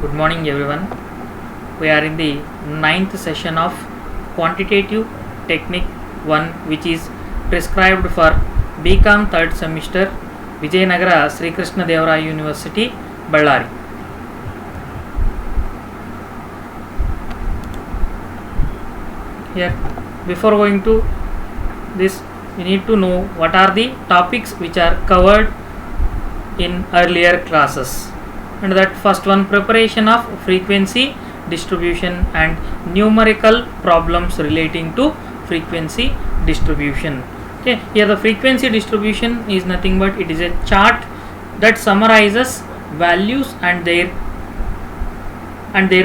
Good morning everyone. We are in the ninth session of Quantitative Technique 1, which is prescribed for BCom 3rd semester, Vijayanagara Sri Krishna Devaraya University, Ballari. Here, before going to this, we need to know what are the topics which are covered in earlier classes. And that first one, preparation of frequency distribution and numerical problems relating to frequency distribution. Okay, here the frequency distribution is nothing but it is a chart that summarizes values and their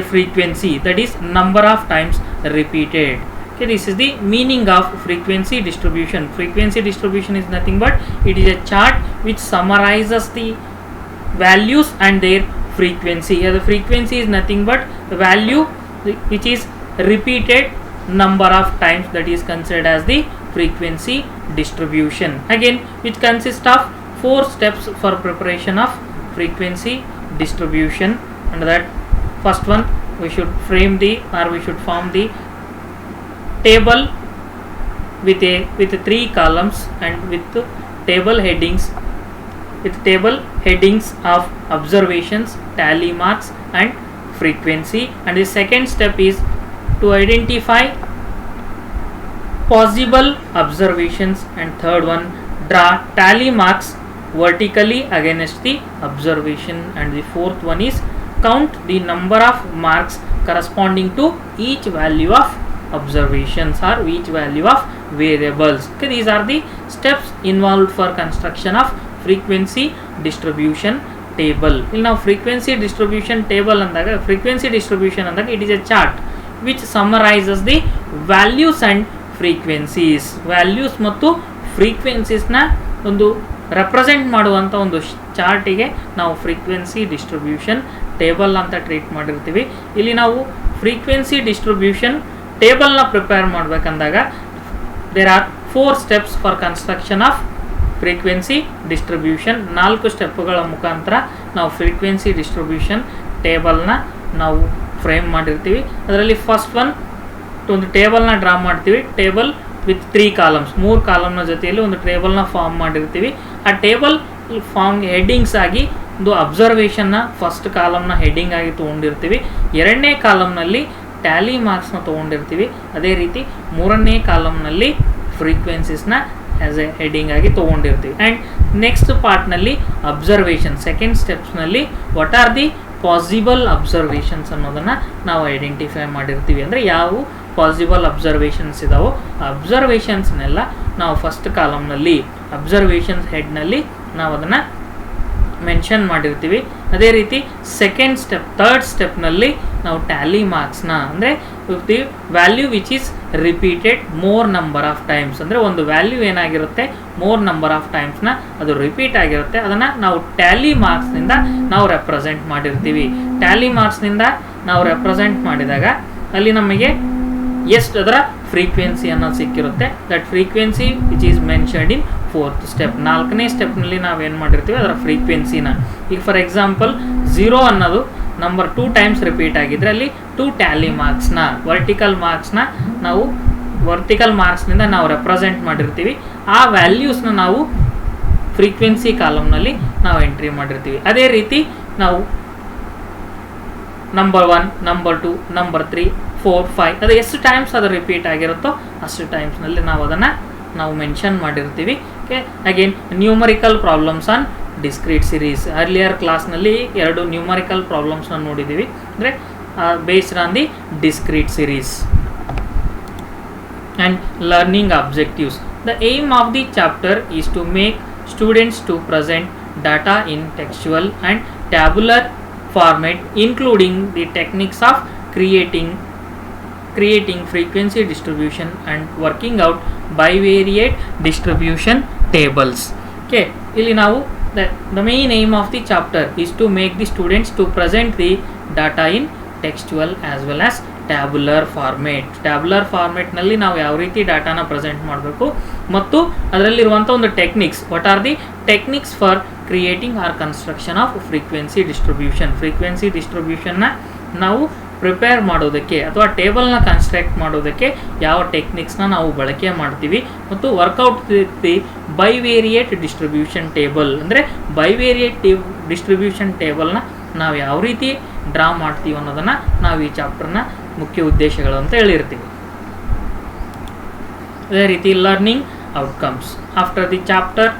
frequency, that is number of times repeated. Okay, this is the meaning of frequency distribution. Frequency distribution is nothing but it is a chart which summarizes the values and their frequency. Here the frequency is nothing but the value which is repeated number of times, that is considered as the frequency distribution. Again, which consists of 4 steps for preparation of frequency distribution. And that first one, we should form the table with 3 columns and with table headings of observations, tally marks and frequency. And the second step is to identify possible observations, and third one, draw tally marks vertically against the observation, and the fourth one is count the number of marks corresponding to each value of observations or each value of variables. Okay, these are the steps involved for construction of frequency distribution table. Now frequency distribution table andaga, frequency distribution andaga, it is a chart which summarizes the values and frequencies. Values ಮತ್ತು frequencies ನ ಒಂದು represent ಮಾಡುವಂತ ಒಂದು chart ಗೆ ನಾವು frequency distribution table ಅಂತ treat ಮಾಡಿರ್ತೀವಿ. ಇಲ್ಲಿ ನಾವು frequency distribution table ನ prepare ಮಾಡಬೇಕಂದಾಗ there are 4 steps for construction of frequency distribution. 4 ಸ್ಟೆಪ್ಗಳ ಮುಖಾಂತರ ನಾವು frequency distribution table ನ ನಾವು ಫ್ರೇಮ್ ಮಾಡಿರ್ತೀವಿ. ಅದರಲ್ಲಿ ಫಸ್ಟ್ ಒನ್ ಒಂದು ಟೇಬಲ್ ನ ಡ್ರಾ ಮಾಡ್ತೀವಿ. ಟೇಬಲ್ ವಿತ್ 3 ಕಾಲಮ್ಸ್, 3 ಕಾಲಮ್ನ ಜೊತೆಯಲ್ಲಿ ಒಂದು ಟೇಬಲ್ ನ ಫಾರ್ಮ್ ಮಾಡಿರ್ತೀವಿ. ಆ ಟೇಬಲ್ ಫಾರ್ಮ್ ಹೆಡ್ಡಿಂಗ್ಸ್ ಆಗಿ ಒಂದು ಅಬ್ಸರ್ವೇಷನ್ ನ ಫಸ್ಟ್ ಕಾಲಮ್ ನ ಹೆಡ್ಡಿಂಗ್ ಆಗಿ ತಗೊಂಡಿರ್ತೀವಿ. ಎರಡನೇ ಕಾಲಮ್ ನಲ್ಲಿ ಟ್ಯಾಲಿ ಮಾರ್ಕ್ಸ್ ನ ತಗೊಂಡಿರ್ತೀವಿ. ಅದೇ ರೀತಿ ಮೂರನೇ ಕಾಲಮ್ ನಲ್ಲಿ ಫ್ರೀಕ್ವೆನ್ಸೀಸ್ ನ ಆಸ್ ಎ ಹೆಡ್ಡಿಂಗ್ ಆಗಿ ತಗೊಂಡಿರ್ತೀವಿ. ಅಂಡ್ ನೆಕ್ಸ್ಟ್ ಪಾರ್ಟ್ ನಲ್ಲಿ ಅಬ್ಸರ್ವೇಷನ್, ಸೆಕೆಂಡ್ ಸ್ಟೆಪ್ಸ್ ನಲ್ಲಿ what are the possible observations ಅನ್ನೋದನ್ನ ನಾವು ಐಡೆಂಟಿಫೈ ಮಾಡಿರ್ತೀವಿ. ಅಂದರೆ ಯಾವ ಪಾಸಿಬಲ್ ಅಬ್ಸರ್ವೇಷನ್ಸ್ ಇದಾವೋ ಆ ಅಬ್ಸರ್ವೇಷನ್ಸ್ನೆಲ್ಲ ನಾವು ಫಸ್ಟ್ ಕಾಲಮ್ನಲ್ಲಿ ಅಬ್ಸರ್ವೇಷನ್ಸ್ ಹೆಡ್ನಲ್ಲಿ ನಾವು ಅದನ್ನು ಮೆನ್ಷನ್ ಮಾಡಿರ್ತೀವಿ. ಅದೇ ರೀತಿ ಸೆಕೆಂಡ್ ಸ್ಟೆಪ್, ಥರ್ಡ್ ಸ್ಟೆಪ್ನಲ್ಲಿ ನಾವು ಟ್ಯಾಲಿ ಮಾರ್ಕ್ಸ್ನ, ಅಂದರೆ the value which is repeated more number of times, ಅಂದರೆ ಒಂದು ವ್ಯಾಲ್ಯೂ ಏನಾಗಿರುತ್ತೆ ಮೋರ್ ನಂಬರ್ ಆಫ್ ಟೈಮ್ಸ್ನ ಅದು ರಿಪೀಟ್ ಆಗಿರುತ್ತೆ, ಅದನ್ನು ನಾವು ಟ್ಯಾಲಿ ಮಾರ್ಕ್ಸ್ನಿಂದ ನಾವು ರೆಪ್ರೆಸೆಂಟ್ ಮಾಡಿರ್ತೀವಿ. ಟ್ಯಾಲಿ ಮಾರ್ಕ್ಸ್ನಿಂದ ನಾವು ರೆಪ್ರೆಸೆಂಟ್ ಮಾಡಿದಾಗ ಅಲ್ಲಿ ನಮಗೆ ಎಷ್ಟು ಅದರ ಫ್ರೀಕ್ವೆನ್ಸಿ ಅನ್ನೋದು ಸಿಕ್ಕಿರುತ್ತೆ. That frequency which is mentioned in 4th step. 4ನೇ ಸ್ಟೆಪ್ನಲ್ಲಿ ನಾವೇನು ಮಾಡಿರ್ತೀವಿ ಅದರ ಫ್ರೀಕ್ವೆನ್ಸಿನ. ಈಗ ಫಾರ್ ಎಕ್ಸಾಂಪಲ್ 0 ಅನ್ನೋದು ನಂಬರ್ 2 ಟೈಮ್ಸ್ ರಿಪೀಟ್ ಆಗಿದ್ರೆ ಅಲ್ಲಿ 2 ಟ್ಯಾಲಿ ಮಾರ್ಕ್ಸ್ನ ವರ್ಟಿಕಲ್ ಮಾರ್ಕ್ಸ್ನಿಂದ ನಾವು ರೆಪ್ರೆಸೆಂಟ್ ಮಾಡಿರ್ತೀವಿ. ಆ ವ್ಯಾಲ್ಯೂಸ್ನ ನಾವು ಫ್ರೀಕ್ವೆನ್ಸಿ ಕಾಲಮ್ನಲ್ಲಿ ನಾವು ಎಂಟ್ರಿ ಮಾಡಿರ್ತೀವಿ. ಅದೇ ರೀತಿ ನಾವು ನಂಬರ್ 1, ನಂಬರ್ 2, ನಂಬರ್ 3, 4, 5 ಅದು ಎಷ್ಟು ಟೈಮ್ಸ್ ಅದು ರಿಪೀಟ್ ಆಗಿರುತ್ತೋ ಅಷ್ಟು ಟೈಮ್ಸ್ನಲ್ಲಿ ನಾವು ಅದನ್ನು ನಾವು ಮೆನ್ಷನ್ ಮಾಡಿರ್ತೀವಿ. Okay, again numerical problems on discrete series. Earlier ಕ್ಲಾಸ್ನಲ್ಲಿ 2 ನ್ಯೂಮರಿಕಲ್ ಪ್ರಾಬ್ಲಮ್ಸ್ನ ನೋಡಿದ್ದೀವಿ, ಅಂದರೆ based on the discrete series. And learning objectives. The aim of the chapter is to make students to present data in textual and tabular format, including the techniques of creating frequency distribution and working out bivariate distribution tables. Okay, ಇಲ್ಲಿ ನಾವು the main aim of the chapter is to make the students to present the data in textual as well as tabular format. Tabular format ನಲ್ಲಿ ನಾವು ಯಾವ ರೀತಿ ಡಾಟಾನ present ಮಾಡಬೇಕು ಮತ್ತು ಅದರಲ್ಲಿರುವಂಥ ಒಂದು techniques, what are the techniques for creating or construction of frequency distribution. Frequency ಡಿಸ್ಟ್ರಿಬ್ಯೂಷನ್ನ ನಾವು ಪ್ರಿಪೇರ್ ಮಾಡೋದಕ್ಕೆ ಅಥವಾ ಟೇಬಲ್ನ ಕನ್ಸ್ಟ್ರಕ್ಟ್ ಮಾಡೋದಕ್ಕೆ ಯಾವ ಟೆಕ್ನಿಕ್ಸ್ನ ನಾವು ಬಳಕೆ ಮಾಡ್ತೀವಿ ಮತ್ತು ವರ್ಕೌಟ್ ದಿ ಬೈವೇರಿಯೇಟ್ ಡಿಸ್ಟ್ರಿಬ್ಯೂಷನ್ ಟೇಬಲ್. ಅಂದರೆ ಬೈವೇರಿಯೇಟ್ ಡಿಸ್ಟ್ರಿಬ್ಯೂಷನ್ ಟೇಬಲ್ನ ನಾವು ಯಾವ ರೀತಿ ಡ್ರಾ ಮಾಡ್ತೀವಿ ಅನ್ನೋದನ್ನು ನಾವು ಈ ಚಾಪ್ಟರ್ನ ಮುಖ್ಯ ಉದ್ದೇಶಗಳು ಅಂತ ಹೇಳಿರ್ತೀವಿ. ಅದೇ ರೀತಿ learning outcomes. After the chapter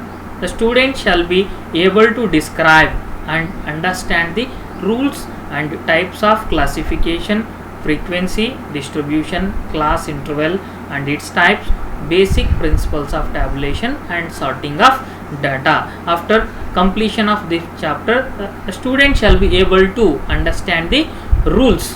the student shall be able to describe and understand the rules and types of classification, frequency distribution, class interval and its types, basic principles of tabulation and sorting of data. After completion of this chapter, the student shall be able to understand the rules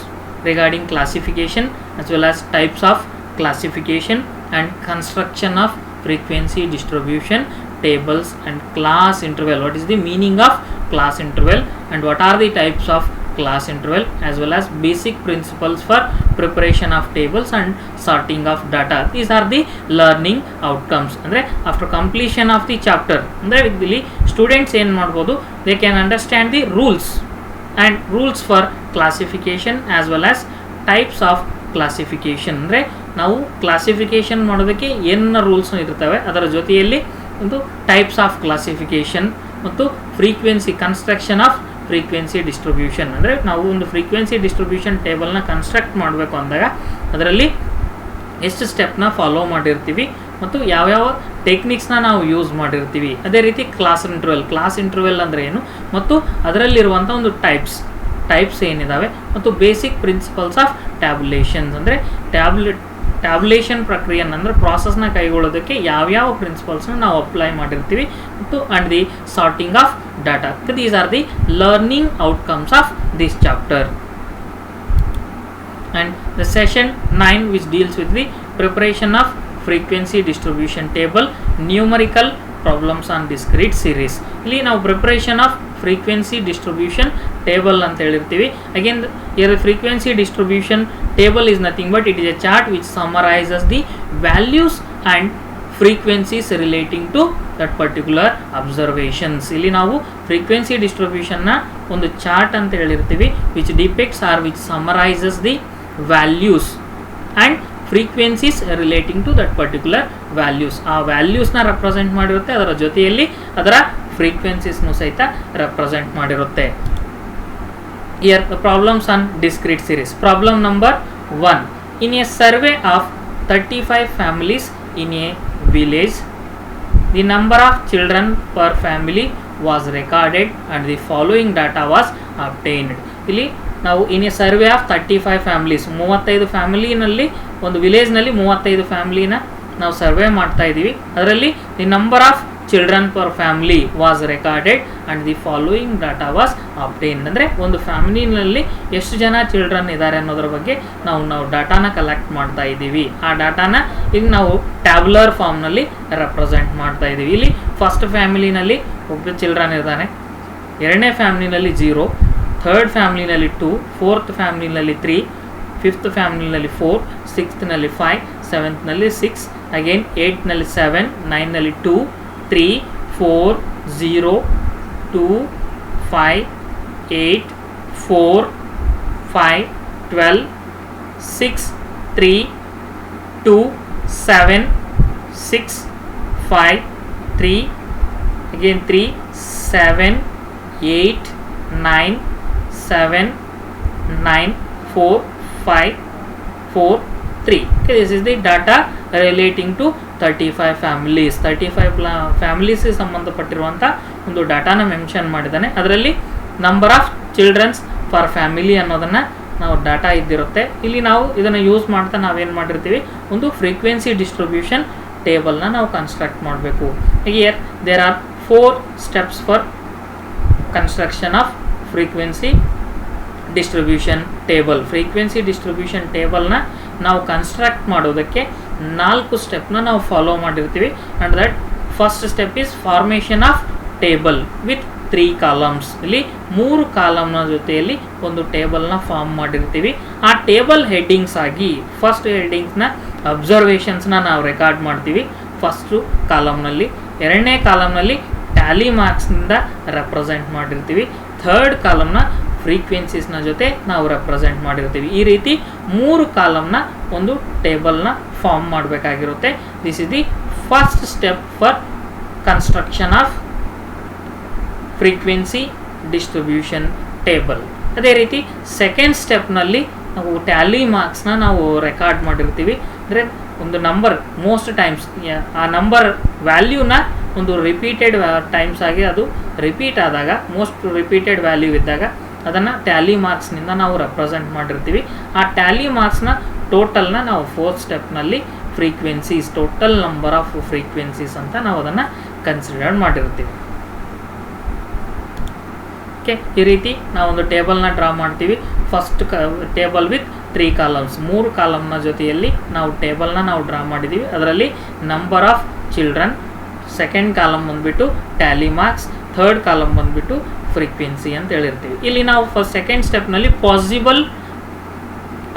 regarding classification as well as types of classification and construction of frequency distribution tables and class interval. What is the meaning of class interval and what are the types of class interval, as well as basic principles for preparation of tables and sorting of data. These are the learning outcomes. Andre after completion of the chapter, andre ಇಲ್ಲಿ students ಏನು ಮಾಡ್ಬೋದು, they can understand the rules and rules for classification as well as types of classification. ಅಂದರೆ ನಾವು classification ಮಾಡೋದಕ್ಕೆ ಏನ rules ಇರ್ತವೆ, ಅದರ ಜೊತೆಯಲ್ಲಿ ಒಂದು ಟೈಪ್ಸ್ ಆಫ್ ಕ್ಲಾಸಿಫಿಕೇಶನ್ ಮತ್ತು frequency construction of frequency distribution. ಅಂದರೆ ನಾವು ಒಂದು ಫ್ರೀಕ್ವೆನ್ಸಿ ಡಿಸ್ಟ್ರಿಬ್ಯೂಷನ್ ಟೇಬಲ್ನ ಕನ್ಸ್ಟ್ರಕ್ಟ್ ಮಾಡಬೇಕು ಅಂದಾಗ ಅದರಲ್ಲಿ ಎಷ್ಟು ಸ್ಟೆಪ್ನ ಫಾಲೋ ಮಾಡಿರ್ತೀವಿ ಮತ್ತು ಯಾವ್ಯಾವ ಟೆಕ್ನಿಕ್ಸ್ನ ನಾವು ಯೂಸ್ ಮಾಡಿರ್ತೀವಿ. ಅದೇ ರೀತಿ ಕ್ಲಾಸ್ ಇಂಟರ್ವೆಲ್ ಅಂದರೆ ಏನು ಮತ್ತು ಅದರಲ್ಲಿರುವಂಥ ಒಂದು ಟೈಪ್ಸ್ ಏನಿದ್ದಾವೆ ಮತ್ತು ಬೇಸಿಕ್ ಪ್ರಿನ್ಸಿಪಲ್ಸ್ ಆಫ್ ಟ್ಯಾಬ್ಯುಲೇಷನ್ಸ್. ಅಂದರೆ ಟ್ಯಾಬ್ಯುಲೇಷನ್ ಪ್ರಕ್ರಿಯೆಯನ್ನು ಅಂದರೆ ಪ್ರಾಸೆಸ್ನ ಕೈಗೊಳ್ಳೋದಕ್ಕೆ ಯಾವ್ಯಾವ ಪ್ರಿನ್ಸಿಪಲ್ಸ್ನ ನಾವು ಅಪ್ಲೈ ಮಾಡಿರ್ತೀವಿ ಮತ್ತು and the sorting of data. These are the learning outcomes of this chapter. And the session 9 which deals with the preparation of frequency distribution table, numerical problems on discrete series. ಇಲ್ಲಿ ನಾವು preparation of frequency distribution table ಅಂತ ಹೇಳಿರ್ತೀವಿ. Again here frequency distribution table is nothing but it is a chart which summarizes the values and frequencies relating to that particular observations. ಇಲ್ಲಿ ನಾವು frequency distribution ನ ಒಂದು chart ಅಂತ ಹೇಳಿರ್ತೀವಿ which depicts or which summarizes the values and frequencies relating to that particular values. ಆ ವ್ಯಾಲ್ಯೂಸ್ನ represent ಮಾಡಿರುತ್ತೆ, ಅದರ ಜೊತೆಯಲ್ಲಿ ಅದರ ಫ್ರೀಕ್ವೆನ್ಸೀಸ್ನು ಸಹಿತ represent ಮಾಡಿರುತ್ತೆ. Here the problems on discrete series. Problem number 1. In a survey of 35 families in a village, the number of children per family was recorded and the following data was obtained. ಇಲ್ಲಿ ನಾವು in a survey of 35 families, 35 ಫ್ಯಾಮಿಲಿನಲ್ಲಿ ಒಂದು ವಿಲೇಜ್ನಲ್ಲಿ 35 ಫ್ಯಾಮಿಲಿನ ನಾವು survey ಮಾಡ್ತಾ ಇದ್ದೀವಿ. ಅದರಲ್ಲಿ the number of children per family was recorded and the following data was obtained. ಅಂದರೆ ಒಂದು ಫ್ಯಾಮಿಲಿನಲ್ಲಿ ಎಷ್ಟು ಜನ ಚಿಲ್ಡ್ರನ್ ಇದ್ದಾರೆ ಅನ್ನೋದ್ರ ಬಗ್ಗೆ ನಾವು ಡಾಟಾನ ಕಲೆಕ್ಟ್ ಮಾಡ್ತಾ ಇದ್ದೀವಿ. ಆ ಡಾಟಾನ ಈಗ ನಾವು ಟ್ಯಾಬ್ಯುಲರ್ ಫಾರ್ಮ್ನಲ್ಲಿ ರೆಪ್ರೆಸೆಂಟ್ ಮಾಡ್ತಾ ಇದ್ದೀವಿ. ಇಲ್ಲಿ ಫಸ್ಟ್ ಫ್ಯಾಮಿಲಿನಲ್ಲಿ ಒಬ್ಬ ಚಿಲ್ಡ್ರನ್ ಇದ್ದಾನೆ, ಎರಡನೇ ಫ್ಯಾಮಿಲಿನಲ್ಲಿ 0, third ಫ್ಯಾಮಿಲಿನಲ್ಲಿ 2, fourth ಫ್ಯಾಮಿಲಿನಲ್ಲಿ 3, fifth ಫ್ಯಾಮಿಲಿನಲ್ಲಿ 4, ಸಿಕ್ಸ್ತ್ನಲ್ಲಿ 5, ಸೆವೆಂತ್ನಲ್ಲಿ 6, again 8ನಲ್ಲಿ 7, 9ನಲ್ಲಿ 2, 3, 4, 0, 2, 5, 8, 4, 5, 12, 6, 3, 2, 7, 6, 5, 3, again 3, 7, 8, 9, 7, 9, 4, 5, 4, 3. Okay, this is the data relating to 35 families. 35 ಫ್ಯಾಮಿಲೀಸ್ಗೆ ಸಂಬಂಧಪಟ್ಟಿರುವಂಥ ಒಂದು ಡಾಟಾನ ಮೆನ್ಷನ್ ಮಾಡಿದ್ದಾನೆ. ಅದರಲ್ಲಿ number of childrens per family ಅನ್ನೋದನ್ನು ನಾವು ಡಾಟಾ ಇದ್ದಿರುತ್ತೆ. ಇಲ್ಲಿ ನಾವು ಇದನ್ನು ಯೂಸ್ ಮಾಡ್ತಾ ನಾವೇನು ಮಾಡಿರ್ತೀವಿ, ಒಂದು ಫ್ರೀಕ್ವೆನ್ಸಿ ಡಿಸ್ಟ್ರಿಬ್ಯೂಷನ್ ಟೇಬಲ್ನ ನಾವು ಕನ್ಸ್ಟ್ರಕ್ಟ್ ಮಾಡಬೇಕು. Here there are 4 steps for construction of frequency distribution table. Frequency distribution ಟೇಬಲ್ನ ನಾವು ಕನ್ಸ್ಟ್ರಕ್ಟ್ ಮಾಡೋದಕ್ಕೆ 4 ಸ್ಟೆಪ್ನ ನಾವು ಫಾಲೋ ಮಾಡಿರ್ತೀವಿ. And that first step is formation of table with 3 columns. ಇಲ್ಲಿ 3 ಕಾಲಮ್ನ ಜೊತೆಯಲ್ಲಿ ಒಂದು ಟೇಬಲ್ನ ಫಾರ್ಮ್ ಮಾಡಿರ್ತೀವಿ. ಆ ಟೇಬಲ್ ಹೆಡ್ಡಿಂಗ್ಸ್ ಆಗಿ ಫಸ್ಟ್ ಹೆಡ್ಡಿಂಗ್ಸ್ನ ಅಬ್ಸರ್ವೇಷನ್ಸ್ನ ನಾವು ರೆಕಾರ್ಡ್ ಮಾಡ್ತೀವಿ ಫಸ್ಟು ಕಾಲಮ್ನಲ್ಲಿ. ಎರಡನೇ ಕಾಲಮ್ನಲ್ಲಿ ಟ್ಯಾಲಿ ಮಾರ್ಕ್ಸ್ನಿಂದ ರೆಪ್ರೆಸೆಂಟ್ ಮಾಡಿರ್ತೀವಿ. ಥರ್ಡ್ ಕಾಲಮ್ನ ಫ್ರೀಕ್ವೆನ್ಸೀಸ್ನ ಜೊತೆ ನಾವು ರೆಪ್ರೆಸೆಂಟ್ ಮಾಡಿರ್ತೀವಿ. ಈ ರೀತಿ 3 ಕಾಲಮ್ನ ಒಂದು ಟೇಬಲ್ನ ಫಾರ್ಮ್ ಮಾಡಬೇಕಾಗಿರುತ್ತೆ. This is the first step for construction of frequency distribution table. ಅದೇ ರೀತಿ ಸೆಕೆಂಡ್ ಸ್ಟೆಪ್ನಲ್ಲಿ ನಾವು ಟ್ಯಾಲಿ ಮಾರ್ಕ್ಸ್ನ ನಾವು ರೆಕಾರ್ಡ್ ಮಾಡಿರ್ತೀವಿ. ಅಂದರೆ ಒಂದು ನಂಬರ್ ಮೋಸ್ಟ್ ಟೈಮ್ಸ್ ಆ ನಂಬರ್ ವ್ಯಾಲ್ಯೂನ ಒಂದು ರಿಪೀಟೆಡ್ ಟೈಮ್ಸ್ ಆಗಿ ಅದು ರಿಪೀಟ್ ಆದಾಗ, ಮೋಸ್ಟ್ ರಿಪೀಟೆಡ್ ವ್ಯಾಲ್ಯೂ ಇದ್ದಾಗ ಅದನ್ನು ಟ್ಯಾಲಿ ಮಾರ್ಕ್ಸ್ನಿಂದ ನಾವು ರೆಪ್ರೆಸೆಂಟ್ ಮಾಡಿರ್ತೀವಿ. ಆ ಟ್ಯಾಲಿ ಮಾರ್ಕ್ಸ್ನ ಟೋಟಲ್ನ ನಾವು ಫೋರ್ತ್ ಸ್ಟೆಪ್ನಲ್ಲಿ frequencies, total number of frequencies ಅಂತ ನಾವು ಅದನ್ನು ಕನ್ಸಿಡರ್ ಮಾಡಿರ್ತೀವಿ. ಓಕೆ, ಈ ರೀತಿ ನಾವೊಂದು ಟೇಬಲ್ನ ಡ್ರಾ ಮಾಡ್ತೀವಿ. ಫಸ್ಟ್ ಟೇಬಲ್ ವಿತ್ 3 ಕಾಲಮ್ಸ್, 3 ಕಾಲಮ್ನ ಜೊತೆಯಲ್ಲಿ ನಾವು ಟೇಬಲ್ನ ನಾವು ಡ್ರಾ ಮಾಡಿದ್ದೀವಿ. ಅದರಲ್ಲಿ number of children, second column ಬಂದುಬಿಟ್ಟು ಟ್ಯಾಲಿ ಮಾರ್ಕ್ಸ್, ಥರ್ಡ್ ಕಾಲಮ್ ಬಂದುಬಿಟ್ಟು ಫ್ರೀಕ್ವೆನ್ಸಿ ಅಂತ ಹೇಳಿರ್ತೀವಿ. ಇಲ್ಲಿ ನಾವು ಫಸ್ಟ್ ಸೆಕೆಂಡ್ ಸ್ಟೆಪ್ನಲ್ಲಿ ಪಾಸಿಬಲ್